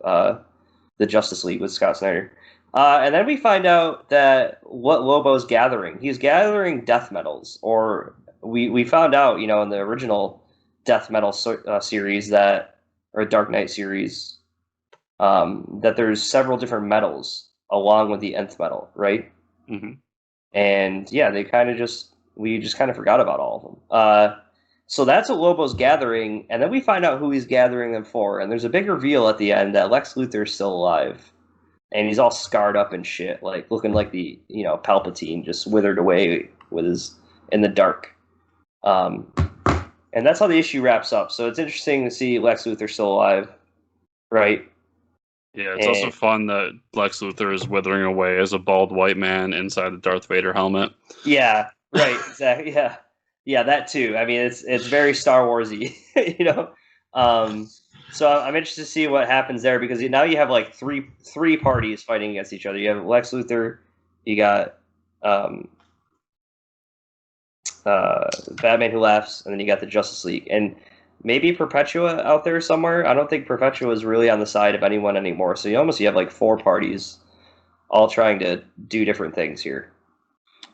the Justice League with Scott Snyder. And then we find out that what Lobo's gathering. He's gathering death metals, or we found out, in the original death metal series or Dark Knight series, that there's several different metals along with the nth metal, right? Mm-hmm. And yeah, we just kind of forgot about all of them. So that's what Lobo's gathering, and then we find out who he's gathering them for. And there's a big reveal at the end that Lex Luthor is still alive, and he's all scarred up and shit, like looking like the Palpatine, just withered away in the dark. And that's how the issue wraps up. So it's interesting to see Lex Luthor still alive, right? Yeah, it's also fun that Lex Luthor is withering away as a bald white man inside the Darth Vader helmet. Yeah, right, exactly. Yeah. Yeah, that too. I mean, it's very Star Warsy, So I'm interested to see what happens there, because now you have like three parties fighting against each other. You have Lex Luthor, you got Batman Who Laughs, and then you got the Justice League, and maybe Perpetua out there somewhere. I don't think Perpetua is really on the side of anyone anymore. So you have like 4 parties all trying to do different things here.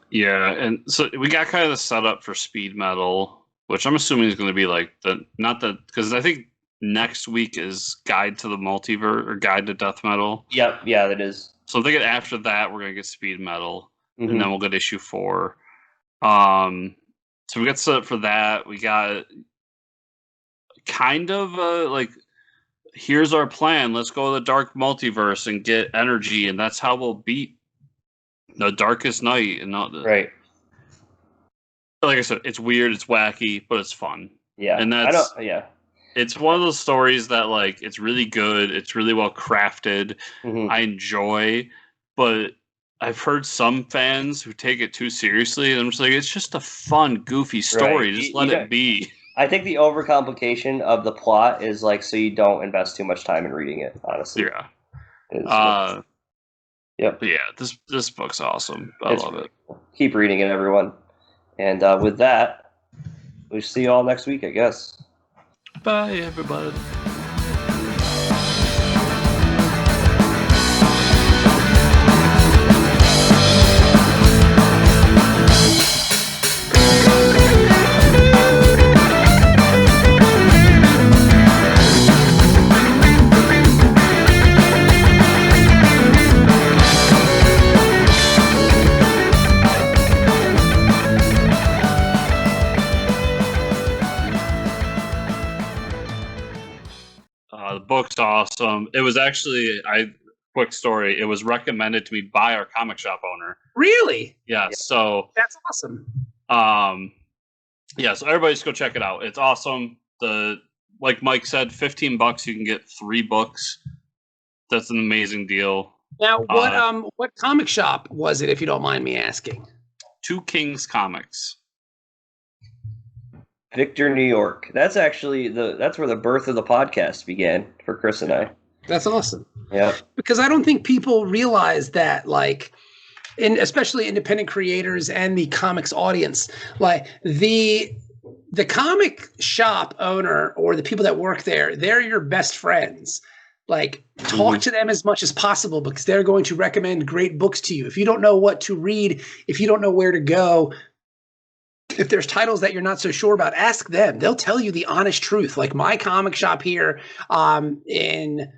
Yeah, and so we got kind of the setup for Speed Metal, which I'm assuming is going to be like because I think next week is Guide to the Multiverse or Guide to Death Metal. Yep, yeah, that is. So I'm thinking after that we're going to get Speed Metal, Mm-hmm. and then we'll get issue 4. So we got set up for that. We got kind of like, here's our plan. Let's go to the dark multiverse and get energy, and that's how we'll beat the darkest night and not the right. Like I said, it's weird, it's wacky, but it's fun. Yeah, and it's one of those stories that like it's really good, it's really well crafted. Mm-hmm. I enjoy, but I've heard some fans who take it too seriously, and I'm just like, it's just a fun, goofy story. Right. Just let it be. I think the overcomplication of the plot is like so you don't invest too much time in reading it. Honestly, yeah. Yep. But yeah, this book's awesome. I love it. Keep reading it, everyone. And with that, we'll see you all next week, I guess. Bye, everybody. The book's awesome. It was actually, quick story, it was recommended to me by our comic shop owner. Really? Yeah, so... That's awesome. Yeah, so everybody just go check it out. It's awesome. Like Mike said, $15 you can get 3 books. That's an amazing deal. Now, what comic shop was it, if you don't mind me asking? Two Kings Comics. Victor, New York. That's actually that's where the birth of the podcast began for Chris and I. That's awesome. Yeah. Because I don't think people realize that, like, especially independent creators and the comics audience, like the comic shop owner or the people that work there, they're your best friends. Like, talk to them as much as possible because they're going to recommend great books to you. If you don't know what to read, if you don't know where to go, if there's titles that you're not so sure about, ask them. They'll tell you the honest truth. Like my comic shop here in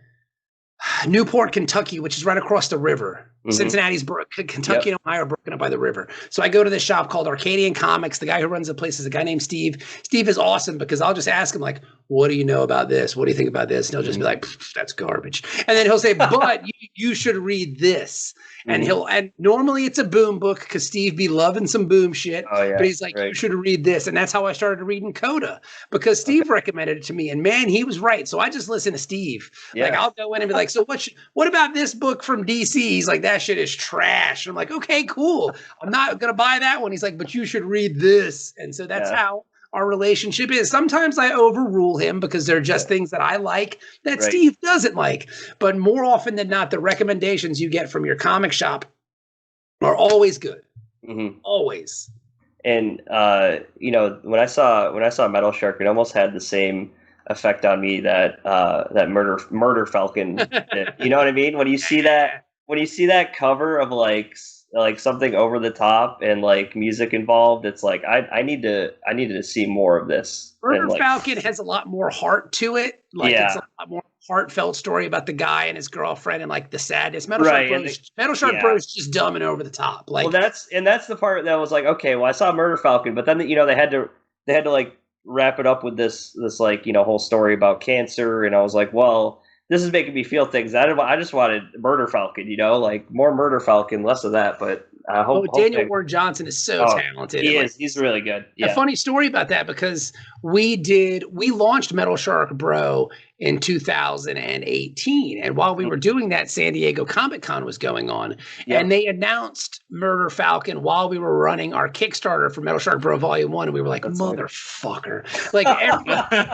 Newport, Kentucky, which is right across the river. Cincinnati's Kentucky and Ohio are broken up by the river. So I go to this shop called Arcadian Comics. The guy who runs the place is a guy named Steve. Steve is awesome because I'll just ask him, like, what do you know about this? What do you think about this? And he'll just be like, that's garbage. And then he'll say, but you should read this. And and normally it's a boom book because Steve be loving some boom shit. Oh, yeah, but he's like, you should read this. And that's how I started reading Coda because Steve recommended it to me. And man, he was right. So I just listen to Steve. Yeah. Like I'll go in and be like, so what about this book from DC? He's like, that shit is trash. I'm like, okay, cool. I'm not going to buy that one. He's like, but you should read this. And so that's how our relationship is. Sometimes I overrule him because they're just things that I like that Steve doesn't like. But more often than not, the recommendations you get from your comic shop are always good. Always. And you know, when I saw Metal Shark, it almost had the same effect on me that that Murder Falcon did. You know what I mean? When you see that cover of like something over the top and like music involved, it's like I needed to see more of this. Murder Falcon has a lot more heart to it. Like it's a lot more heartfelt story about the guy and his girlfriend and like the sadness. Metal Shark Bros just dumb and over the top. Like, well, that's the part that was like, okay, well, I saw Murder Falcon, but then, you know, they had to like wrap it up with this like, you know, whole story about cancer, and I was like, well, this is making me feel things. I just wanted Murder Falcon, you know, like more Murder Falcon, less of that. But I hope Daniel Warren Johnson is so talented. He is. He's really good. Yeah. A funny story about that, because we launched Metal Shark Bro in 2018, and while we were doing that, San Diego Comic Con was going on, and they announced Murder Falcon while we were running our Kickstarter for Metal Shark Bro Volume 1, and we were like, motherfucker. Like,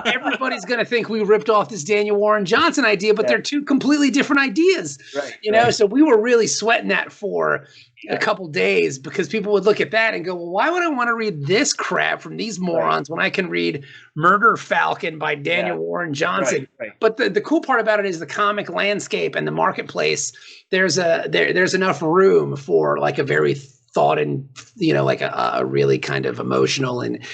everybody's going to think we ripped off this Daniel Warren Johnson idea, but they're two completely different ideas. Right. You know, so we were really sweating that for a couple days, because people would look at that and go, well, why would I want to read this crap from these morons when I can read Murder Falcon by Daniel Warren Johnson? Right. But the cool part about it is the comic landscape and the marketplace. There's enough room for like a very thought and, you know, like a really kind of emotional and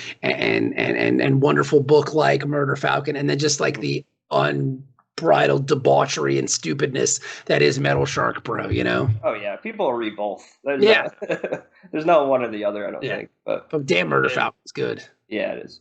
wonderful book like Murder Falcon, and then just like the unbridled debauchery and stupidness that is Metal Shark Bro, you know? Oh yeah, people will read both. There's not one or the other, I don't think. But damn, Murder Falcon's good. Yeah, it is.